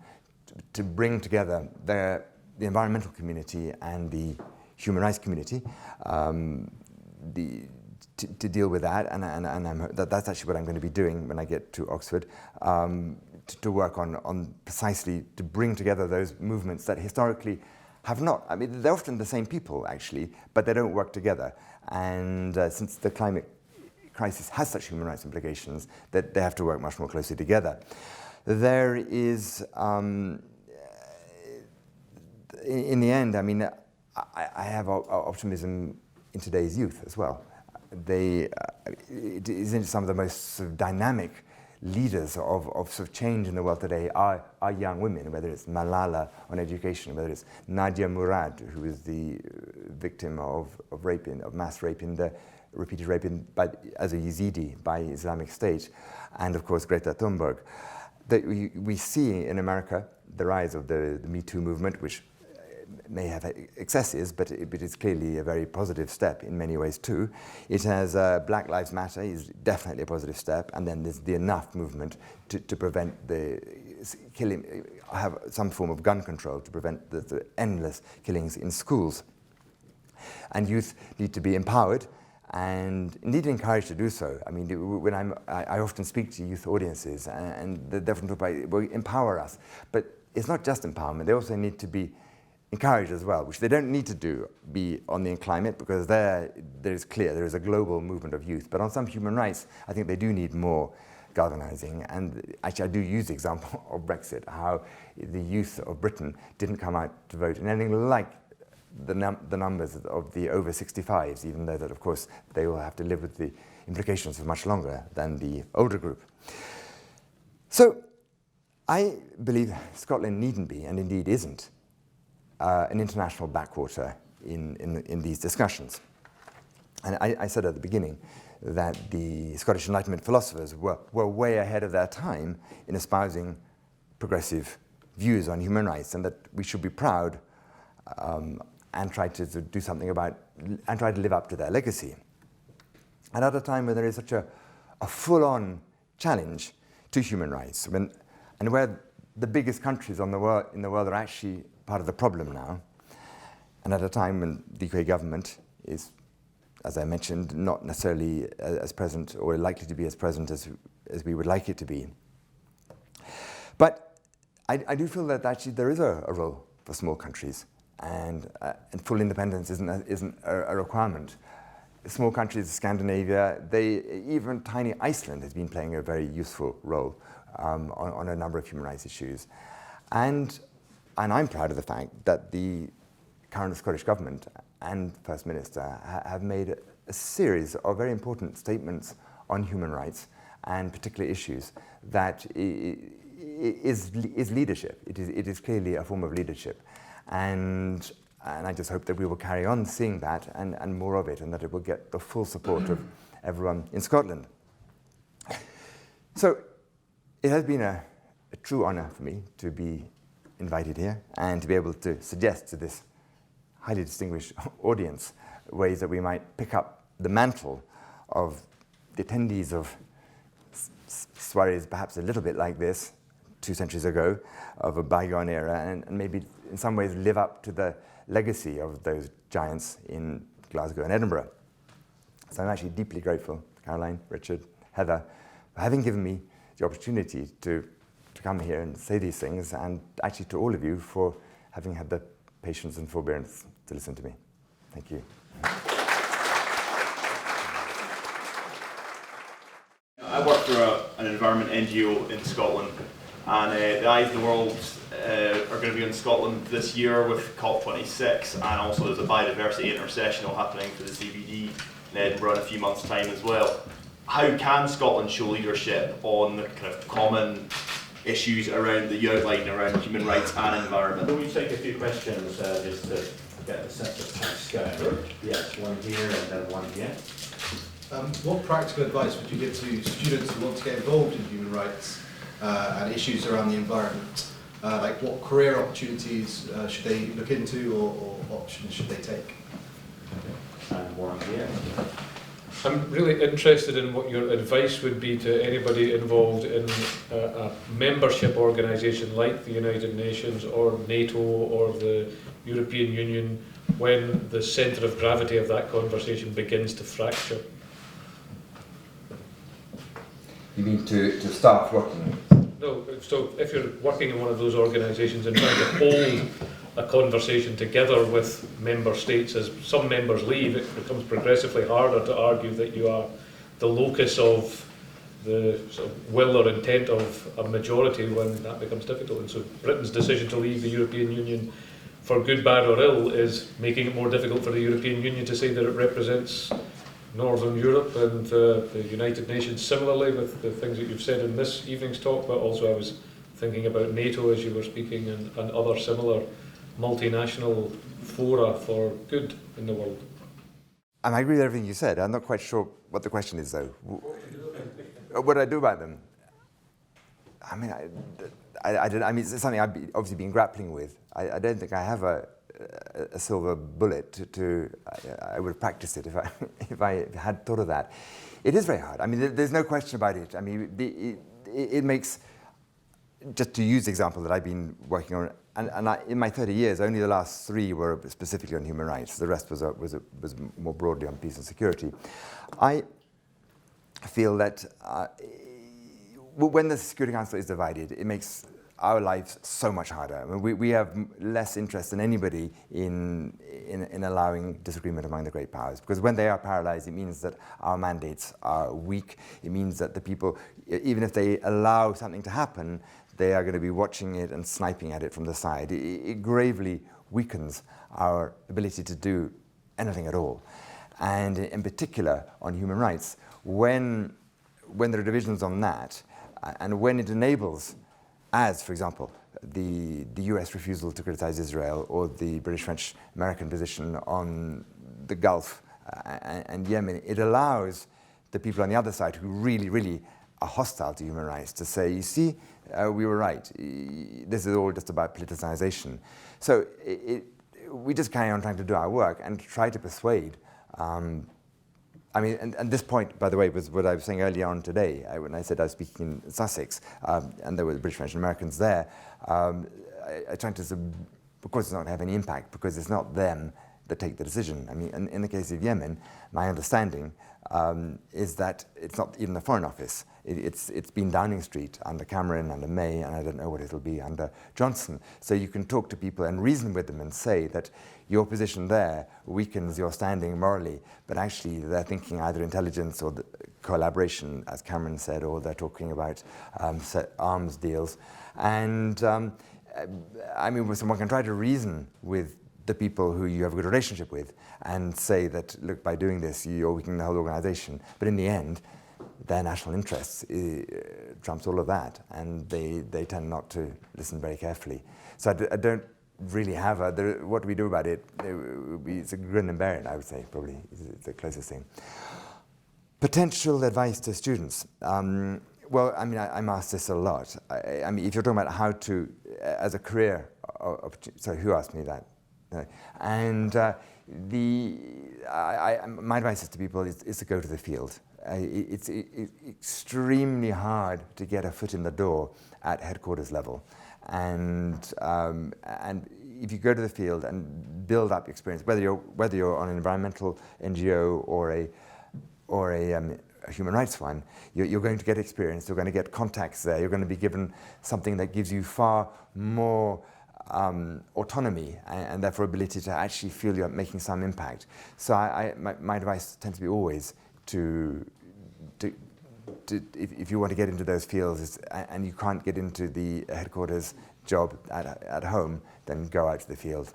to bring together the environmental community and the human rights community to deal with that, and that's actually what I'm going to be doing when I get to Oxford, to work on precisely to bring together those movements that historically have not. I mean, they're often the same people actually, but they don't work together. And since the climate crisis has such human rights implications, that they have to work much more closely together. There is, in the end, I mean, I have optimism in today's youth as well. It is some of the most sort of dynamic leaders of sort of change in the world today are young women, whether it's Malala on education, whether it's Nadia Murad, who is the victim of mass rape repeated rape as a Yazidi by Islamic State, and of course Greta Thunberg. That we see in America the rise of the Me Too movement, which may have excesses, but it is clearly a very positive step in many ways too. It has Black Lives Matter is definitely a positive step, and then there's the Enough movement to prevent the killing, have some form of gun control to prevent the endless killings in schools. And youth need to be empowered and indeed encouraged to do so. I mean, when I often speak to youth audiences, and they often talk about, well, empower us, but it's not just empowerment. They also need to be encouraged as well, which they don't need to be on the climate, because there is a global movement of youth. But on some human rights, I think they do need more galvanizing. And actually, I do use the example of Brexit, how the youth of Britain didn't come out to vote in anything like the numbers of the over 65s, even though that, of course, they will have to live with the implications for much longer than the older group. So I believe Scotland needn't be, and indeed isn't, an international backwater in these discussions. And I said at the beginning that the Scottish Enlightenment philosophers were way ahead of their time in espousing progressive views on human rights, and that we should be proud and try to do something about, and try to live up to their legacy. And at a time where there is such a full-on challenge to human rights, and where the biggest countries in the world are actually part of the problem now, and at a time when the UK government is, as I mentioned, not necessarily as present or likely to be as present as we would like it to be. But I do feel that actually there is a role for small countries, and full independence isn't a requirement. Small countries, Scandinavia, even tiny Iceland has been playing a very useful role on a number of human rights issues. And I'm proud of the fact that the current Scottish Government and First Minister have made a series of very important statements on human rights and particular issues that is leadership. It is clearly a form of leadership. And And I just hope that we will carry on seeing that and more of it, and that it will get the full support of everyone in Scotland. So it has been a true honour for me to be invited here and to be able to suggest to this highly distinguished audience ways that we might pick up the mantle of the attendees of soirees perhaps a little bit like this 2 centuries ago, of a bygone era, and maybe in some ways live up to the legacy of those giants in Glasgow and Edinburgh. So I'm actually deeply grateful to Caroline, Richard, Heather, for having given me the opportunity to come here and say these things, and actually to all of you for having had the patience and forbearance to listen to me. Thank you. I work for an environment NGO in Scotland, and the Eyes of the World are going to be in Scotland this year with COP26, and also there's a biodiversity intersessional happening for the CBD in Edinburgh in a few months' time as well. How can Scotland show leadership on the kind of common issues around that you outlined around human rights and environment? Can we take a few questions just to get a sense of time scale? Yes, one here and then one here. What practical advice would you give to students who want to get involved in human rights and issues around the environment? Like what career opportunities should they look into, or options should they take? And one here. I'm really interested in what your advice would be to anybody involved in a membership organisation like the United Nations or NATO or the European Union when the centre of gravity of that conversation begins to fracture. You mean to start working? No, so if you're working in one of those organisations and trying to hold a conversation together with member states, as some members leave, it becomes progressively harder to argue that you are the locus of the sort of will or intent of a majority when that becomes difficult. And so Britain's decision to leave the European Union, for good, bad or ill, is making it more difficult for the European Union to say that it represents Northern Europe, and the United Nations similarly, with the things that you've said in this evening's talk, but also I was thinking about NATO as you were speaking, and other similar multinational fora for good in the world. I agree with everything you said. I'm not quite sure what the question is, though. What do I do about them? I mean, I mean, it's something I've obviously been grappling with. I don't think I have a silver bullet I would have practiced it if I had thought of that. It is very hard. I mean, there's no question about it. I mean, it makes, just to use the example that I've been working on, and in my 30 years, only the last 3 were specifically on human rights. The rest was more broadly on peace and security. I feel that when the Security Council is divided, it makes our lives so much harder. I mean, we have less interest than anybody in allowing disagreement among the great powers, because when they are paralyzed, it means that our mandates are weak. It means that the people, even if they allow something to happen, they are going to be watching it and sniping at it from the side. It gravely weakens our ability to do anything at all. And in particular on human rights, when there are divisions on that, and when it enables, as, for example, the US refusal to criticize Israel, or the British, French, American position on the Gulf and Yemen, it allows the people on the other side who really, really are hostile to human rights to say, you see, we were right. This is all just about politicization. So we just carry on trying to do our work and try to persuade. I mean, and this point, by the way, was what I was saying earlier on today, when I said I was speaking in Sussex, and there were the British, French, and Americans there. I tried to, of course, it's not going to have any impact because it's not them that take the decision. I mean, in the case of Yemen, my understanding is that it's not even the Foreign Office. It's been Downing Street under Cameron, under May, and I don't know what it'll be under Johnson. So you can talk to people and reason with them and say that your position there weakens your standing morally, but actually they're thinking either intelligence or the collaboration, as Cameron said, or they're talking about arms deals. And I mean, someone can try to reason with the people who you have a good relationship with and say that, look, by doing this, you're weakening the whole organization. But in the end, their national interests trumps all of that, and they tend not to listen very carefully. So I don't really have what do we do about it? It's a grin and bear it, I would say, probably is the closest thing. Potential advice to students. Well, I mean, I'm asked this a lot. I mean, if you're talking about how to, as a career, sorry, who asked me that? No. And my advice to people is to go to the field. It's extremely hard to get a foot in the door at headquarters level. And if you go to the field and build up experience, whether you're on an environmental NGO or a human rights one, you're going to get experience, you're going to get contacts there, you're going to be given something that gives you far more autonomy and therefore ability to actually feel you're making some impact. So my advice tends to be always to if you want to get into those fields and you can't get into the headquarters job at home, then go out to the field.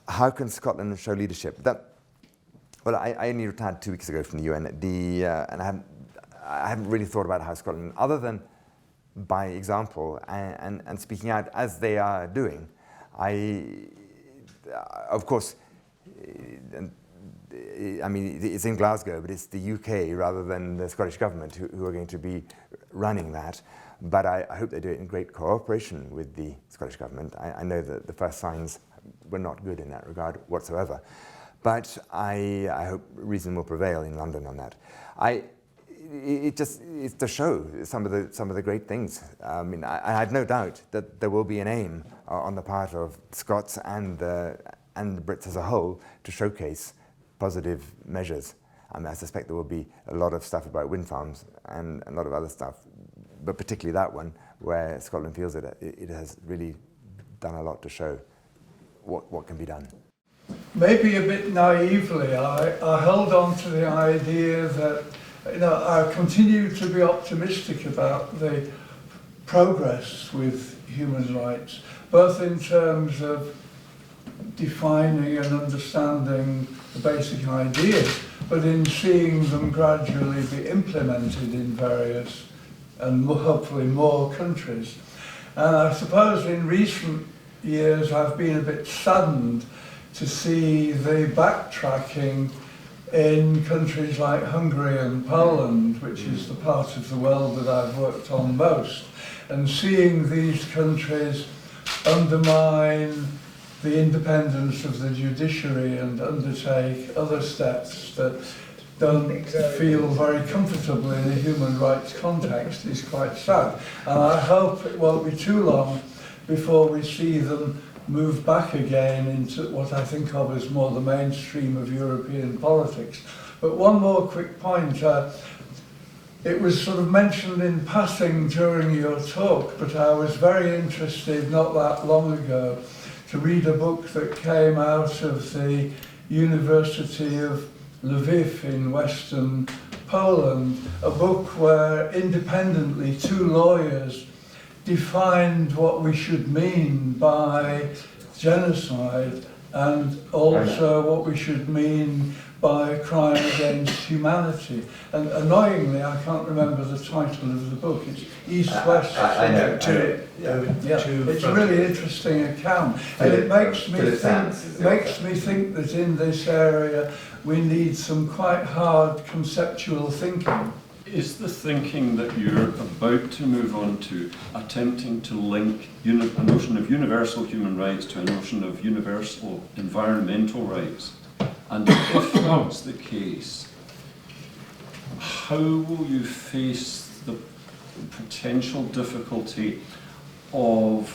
How can Scotland show leadership? Well, I only retired 2 weeks ago from the UN, and I haven't really thought about how Scotland, other than by example and speaking out as they are doing. Of course, I mean, it's in Glasgow, but it's the UK rather than the Scottish Government who are going to be running that. But I hope they do it in great cooperation with the Scottish Government. I know that the first signs were not good in that regard whatsoever. But I hope reason will prevail in London on that. It's to show some of the great things. I mean, I have no doubt that there will be an aim on the part of Scots and the Brits as a whole to showcase positive measures. I mean, I suspect there will be a lot of stuff about wind farms and a lot of other stuff, but particularly that one where Scotland feels that it has really done a lot to show what can be done. Maybe a bit naively, I held on to the idea that, I continue to be optimistic about the progress with human rights, both in terms of defining and understanding the basic ideas, but in seeing them gradually be implemented in various and hopefully more countries. And I suppose in recent years I've been a bit saddened to see the backtracking in countries like Hungary and Poland, which is the part of the world that I've worked on most, and seeing these countries undermine the independence of the judiciary and undertake other steps that don't feel very comfortable in a human rights context is quite sad. And I hope it won't be too long before we see them move back again into what I think of as more the mainstream of European politics. But one more quick point. It was sort of mentioned in passing during your talk, but I was very interested not that long ago to read a book that came out of the University of Lviv in Western Poland, a book where independently two lawyers defined what we should mean by genocide and also what we should mean by crime against humanity. And annoyingly, I can't remember the title of the book. It's East-West. I know. It's a really interesting account, and it makes me think that in this area we need some quite hard conceptual thinking. Is the thinking that you're about to move on to attempting to link a notion of universal human rights to a notion of universal environmental rights? And if that's the case, how will you face the potential difficulty of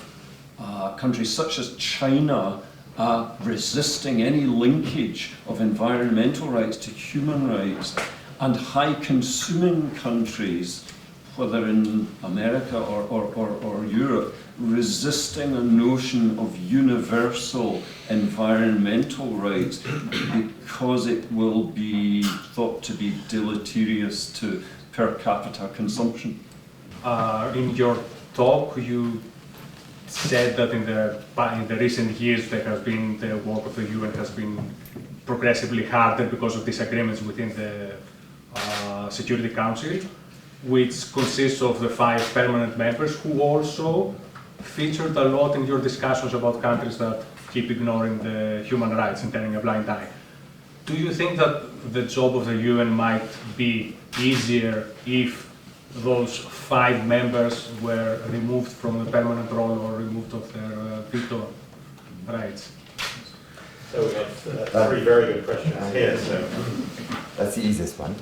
countries such as China resisting any linkage of environmental rights to human rights, and high-consuming countries, whether in America or Europe, resisting a notion of universal environmental rights because it will be thought to be deleterious to per capita consumption? In your talk, you said that in the recent years there has been the work of the UN has been progressively harder because of disagreements within the Security Council, which consists of the 5 permanent members who also featured a lot in your discussions about countries that keep ignoring the human rights and turning a blind eye. Do you think that the job of the UN might be easier if those 5 members were removed from the permanent role or removed of their veto rights? So we have 3 very good questions here. So. That's the easiest one.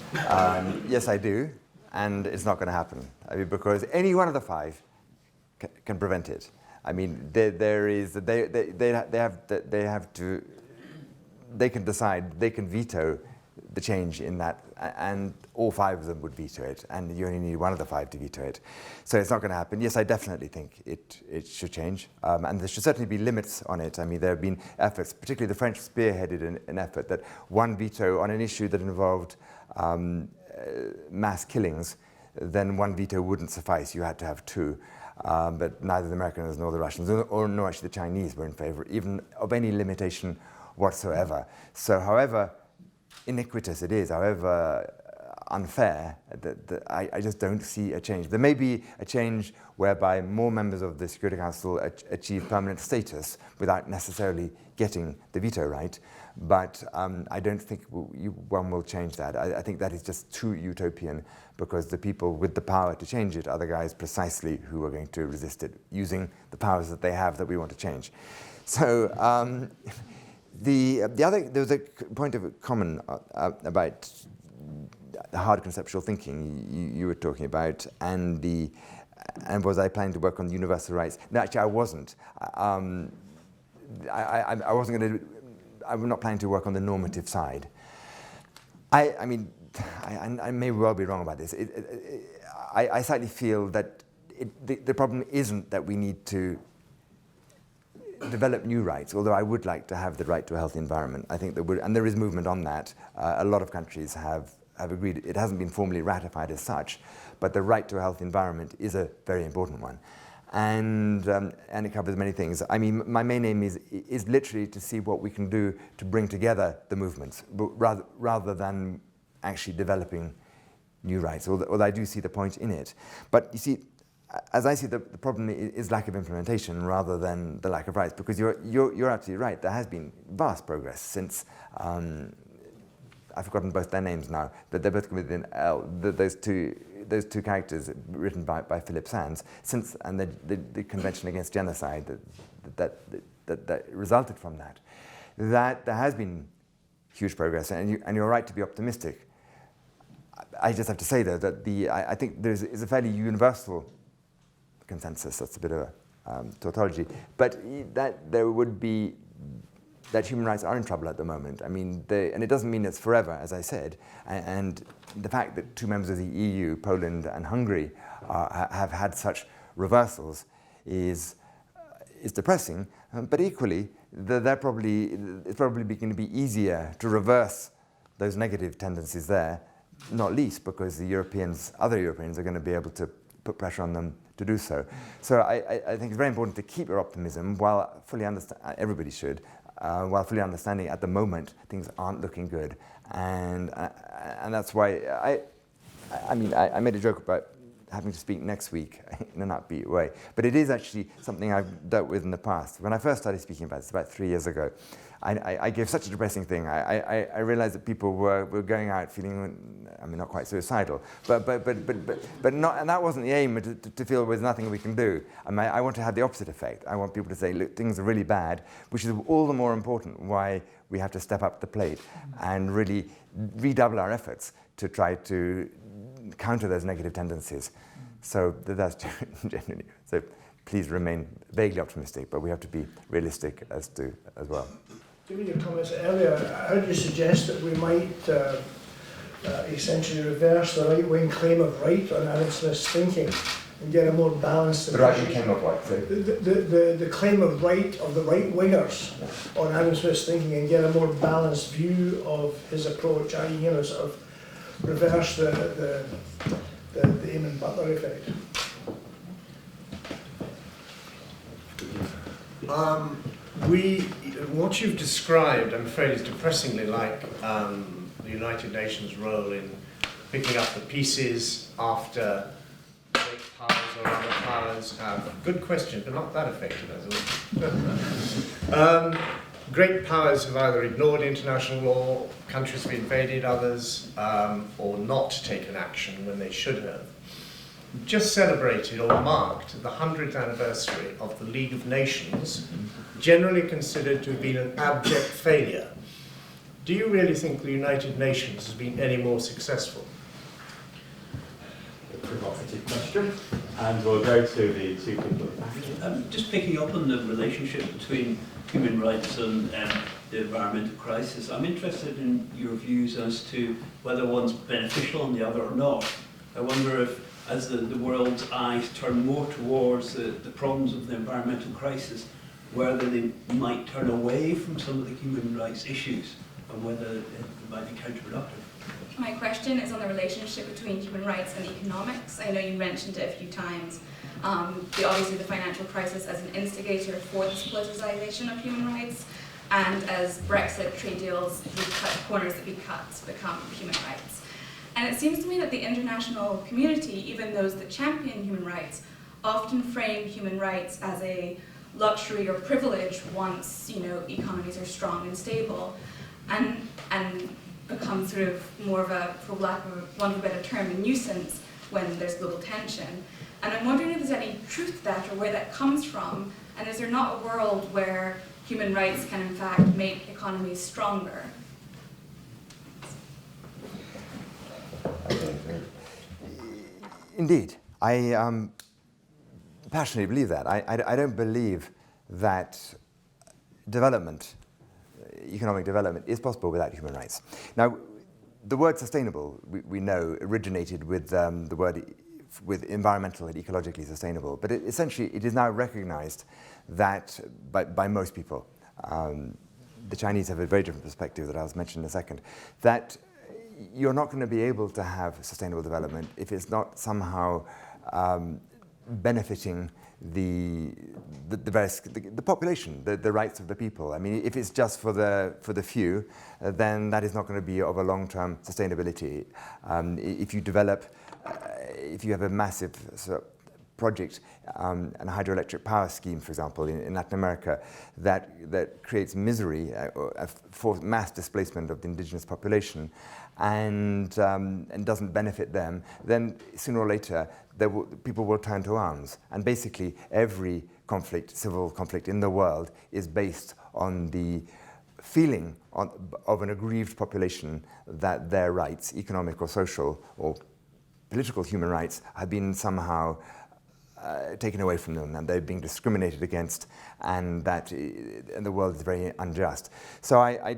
Yes, I do, and it's not going to happen. I mean, because any one of the 5 can prevent it. I mean, they can decide, they can veto the change in that, and all 5 of them would veto it, and you only need one of the 5 to veto it. So it's not going to happen. Yes, I definitely think it should change, and there should certainly be limits on it. I mean, there have been efforts, particularly the French spearheaded an effort that one veto on an issue that involved mass killings, then one veto wouldn't suffice. You had to have 2. But neither the Americans nor the Russians, nor actually the Chinese were in favor even of any limitation whatsoever. So however iniquitous it is, however unfair, I just don't see a change. There may be a change whereby more members of the Security Council achieve permanent status without necessarily getting the veto right, but I don't think one will change that. I think that is just too utopian, because the people with the power to change it are the guys precisely who are going to resist it, using the powers that they have that we want to change. So there was a point of common about the hard conceptual thinking you were talking about, and was I planning to work on universal rights? No, actually I wasn't. I wasn't going to. I'm not planning to work on the normative side. I mean, I may well be wrong about this. I slightly feel that the problem isn't that we need to develop new rights, although I would like to have the right to a healthy environment. I think there would, and there is movement on that. A lot of countries have agreed. It hasn't been formally ratified as such, but the right to a healthy environment is a very important one. And it covers many things. I mean, my main aim is literally to see what we can do to bring together the movements, rather than actually developing new rights, although I do see the point in it. But you see, as I see, the problem is lack of implementation rather than the lack of rights, because you're absolutely right. There has been vast progress since, I've forgotten both their names now, but they're both within L, those two characters written by Philip Sands, and the Convention Against Genocide that resulted from that. That there has been huge progress, and you're right to be optimistic. I just have to say, though, that I think there is a fairly universal consensus. That's a bit of a tautology, but that human rights are in trouble at the moment. I mean, and it doesn't mean it's forever, as I said. And the fact that 2 members of the EU, Poland and Hungary, have had such reversals is depressing. But equally, it's probably going to be easier to reverse those negative tendencies there, not least because other Europeans are going to be able to put pressure on them to do so. So I think it's very important to keep your optimism, while fully everybody should, while fully understanding at the moment things aren't looking good, and that's why I made a joke about having to speak next week in an upbeat way, but it is actually something I've dealt with in the past. When I first started speaking about this about 3 years ago, I gave such a depressing thing. I realized that people were going out feeling, I mean, not quite suicidal, but not, and that wasn't the aim, to feel there's nothing we can do. I want to have the opposite effect. I want people to say, look, things are really bad, which is all the more important why we have to step up the plate and really redouble our efforts to try to counter those negative tendencies. So that's genuinely. So please remain vaguely optimistic, but we have to be realistic as well. Given your comments earlier, how do you suggest that we might essentially reverse the right-wing claim of right on Adam Smith's thinking and get a more balanced... The right-wing claim of what? The claim of right of the right-wingers on Adam Smith's thinking and get a more balanced view of his approach, i.e., sort of reverse the Eamon Butler effect. What you've described, I'm afraid, is depressingly like the United Nations' role in picking up the pieces after great powers or other powers have, good question, but not that effective as well. Great powers have either ignored international law, countries have invaded others, or not taken action when they should have. Just celebrated or marked the 100th anniversary of the League of Nations, generally considered to have been an abject failure. Do you really think the United Nations has been any more successful? A provocative question. And we'll go to the two people at the back. Just picking up on the relationship between human rights and the environmental crisis, I'm interested in your views as to whether one's beneficial on the other or not. I wonder if, as the world's eyes turn more towards the problems of the environmental crisis, whether they might turn away from some of the human rights issues, and whether it might be counterproductive. My question is on the relationship between human rights and economics. I know you mentioned it a few times. Obviously the financial crisis as an instigator for this politicization of human rights, and as Brexit, trade deals, the corners that we cut become human rights. And it seems to me that the international community, even those that champion human rights, often frame human rights as a luxury or privilege once, economies are strong and stable, and become sort of more of a, for lack of want of a better term, a nuisance when there's global tension. And I'm wondering if there's any truth to that, or where that comes from, and is there not a world where human rights can in fact make economies stronger? Indeed, I passionately believe that. I don't believe that development, economic development, is possible without human rights. Now, the word sustainable, we know, originated with the word with environmental and ecologically sustainable, but essentially it is now recognized that by most people. The Chinese have a very different perspective that I'll mention in a second, that you're not going to be able to have sustainable development if it's not somehow benefiting the population, the rights of the people. I mean, if it's just for the few, then that is not going to be of a long-term sustainability. If you develop, if you have a massive project, an hydroelectric power scheme, for example, in Latin America, that creates misery, for mass displacement of the indigenous population, and doesn't benefit them, then sooner or later people will turn to arms. And basically every conflict, civil conflict in the world, is based on the feeling of an aggrieved population that their rights, economic or social or political human rights, have been somehow taken away from them, and they're being discriminated against, and the world is very unjust. So I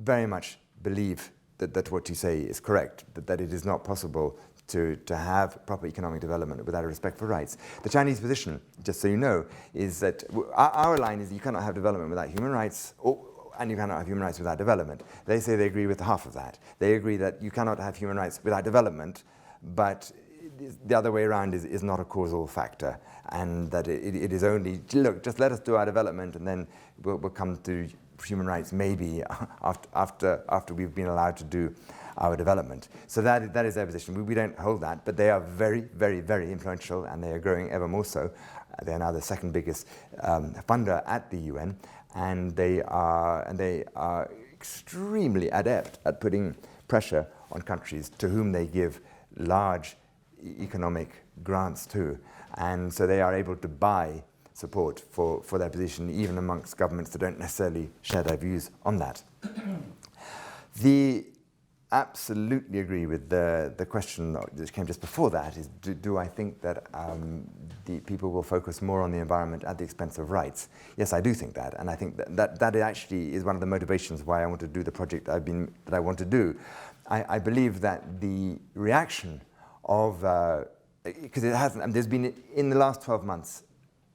very much believe that what you say is correct, that it is not possible to have proper economic development without a respect for rights. The Chinese position, just so you know, is that our line is you cannot have development without human rights, and you cannot have human rights without development. They say they agree with half of that. They agree that you cannot have human rights without development, but the other way around is not a causal factor, and that it is only, look, just let us do our development and then we'll come to human rights maybe after we've been allowed to do our development. So that is their position. We don't hold that, but they are very, very, very influential, and they are growing ever more so. They are now the second biggest funder at the UN, and they are extremely adept at putting pressure on countries to whom they give large economic grants to, and so they are able to buy support for their position, even amongst governments that don't necessarily share their views on that. Absolutely agree with the question that came just before that, is do I think that the people will focus more on the environment at the expense of rights? Yes, I do think that, and I think that actually is one of the motivations why I want to do the project that I want to do. I believe that the reaction of, because it hasn't, there's been, in the last 12 months,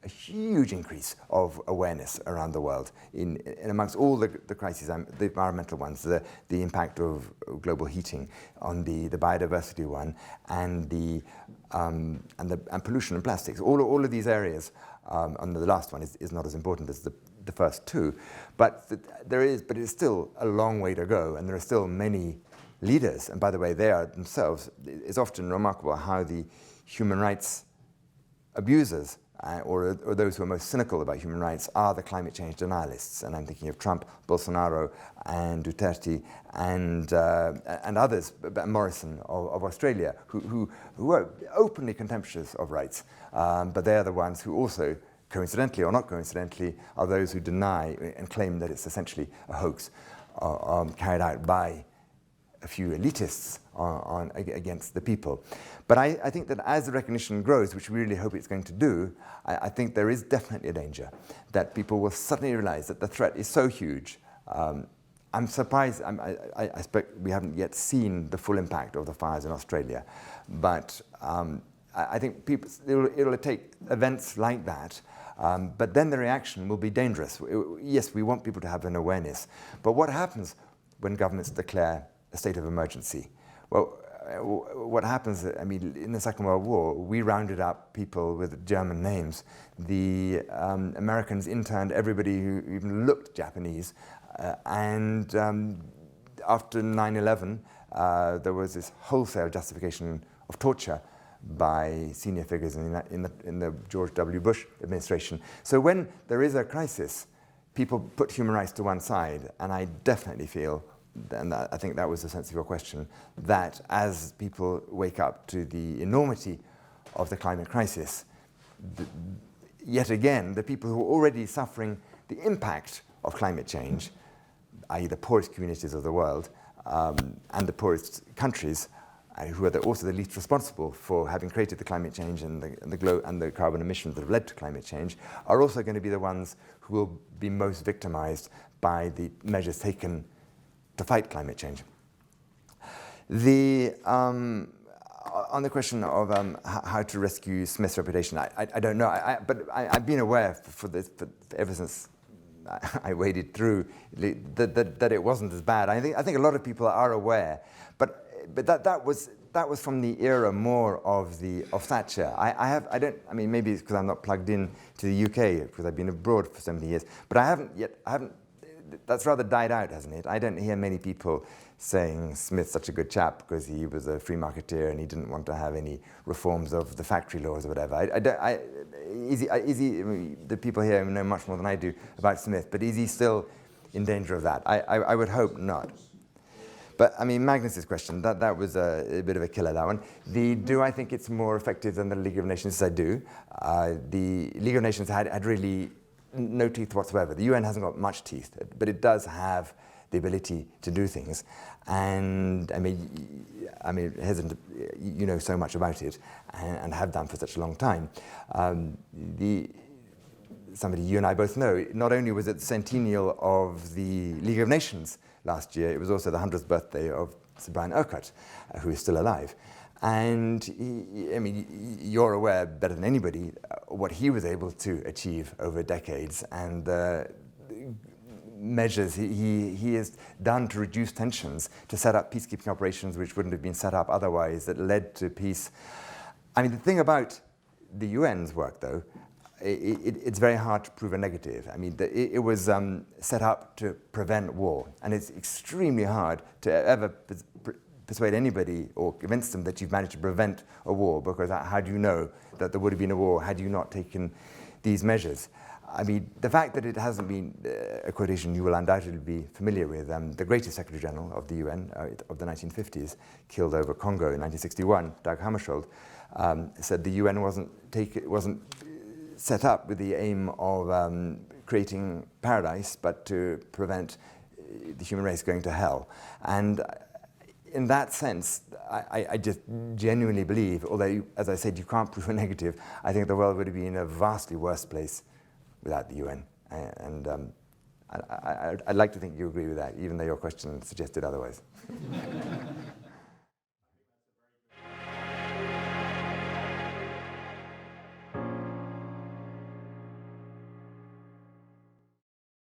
a huge increase of awareness around the world in amongst all the crises, the environmental ones, the impact of global heating on the biodiversity one, and pollution and plastics. All of these areas, and the last one is not as important as the first two, but it is still a long way to go, and there are still many leaders, and by the way, they are themselves, it's often remarkable how the human rights abusers or those who are most cynical about human rights are the climate change denialists. And I'm thinking of Trump, Bolsonaro, and Duterte, and others, Morrison of Australia, who are openly contemptuous of rights. But they're the ones who also, coincidentally or not coincidentally, are those who deny and claim that it's essentially a hoax carried out by a few elitists against the people. But I think that as the recognition grows, which we really hope it's going to do, I think there is definitely a danger that people will suddenly realize that the threat is so huge. I'm surprised, I expect we haven't yet seen the full impact of the fires in Australia, but I think it'll take events like that, but then the reaction will be dangerous. Yes, we want people to have an awareness, but what happens when governments declare a state of emergency? Well, what happens, I mean, in the Second World War, we rounded up people with German names. The Americans interned everybody who even looked Japanese, and after 9/11, there was this wholesale justification of torture by senior figures in the George W. Bush administration. So when there is a crisis, people put human rights to one side, and I definitely feel, and I think that was the sense of your question, that as people wake up to the enormity of the climate crisis, yet again, the people who are already suffering the impact of climate change, i.e. the poorest communities of the world, and the poorest countries, who are also the least responsible for having created the climate change and the carbon emissions that have led to climate change, are also going to be the ones who will be most victimized by the measures taken to fight climate change. On the question of how to rescue Smith's reputation, I don't know, but I've been aware ever since I waded through that it wasn't as bad. I think a lot of people are aware, but that was from the era more of Thatcher. I mean, maybe it's because I'm not plugged in to the UK because I've been abroad for so many years, but I haven't. That's rather died out, hasn't it? I don't hear many people saying Smith's such a good chap because he was a free marketeer and he didn't want to have any reforms of the factory laws or whatever. The people here know much more than I do about Smith, but is he still in danger of that? I would hope not. But I mean, Magnus's question, that was a bit of a killer, that one. Do I think it's more effective than the League of Nations? I do. The League of Nations had really no teeth whatsoever. The UN hasn't got much teeth, but it does have the ability to do things. And I mean, hesitant, you know so much about it and have done for such a long time. Somebody you and I both know, not only was it the centennial of the League of Nations last year, it was also the 100th birthday of Sir Brian Urquhart, who is still alive. And I mean, you're aware better than anybody what he was able to achieve over decades and the measures he has done to reduce tensions, to set up peacekeeping operations which wouldn't have been set up otherwise, that led to peace. I mean, the thing about the UN's work, though, it's very hard to prove a negative. I mean, it was set up to prevent war, and it's extremely hard to ever persuade anybody or convince them that you've managed to prevent a war, because how do you know that there would have been a war had you not taken these measures? I mean, the fact that it hasn't been a quotation you will undoubtedly be familiar with, the greatest Secretary General of the UN of the 1950s, killed over Congo in 1961, Dag Hammarskjöld, said the UN wasn't set up with the aim of creating paradise, but to prevent the human race going to hell. And in that sense, I just genuinely believe, although, as I said, you can't prove a negative, I think the world would have been a vastly worse place without the UN. And I'd like to think you agree with that, even though your question suggested otherwise.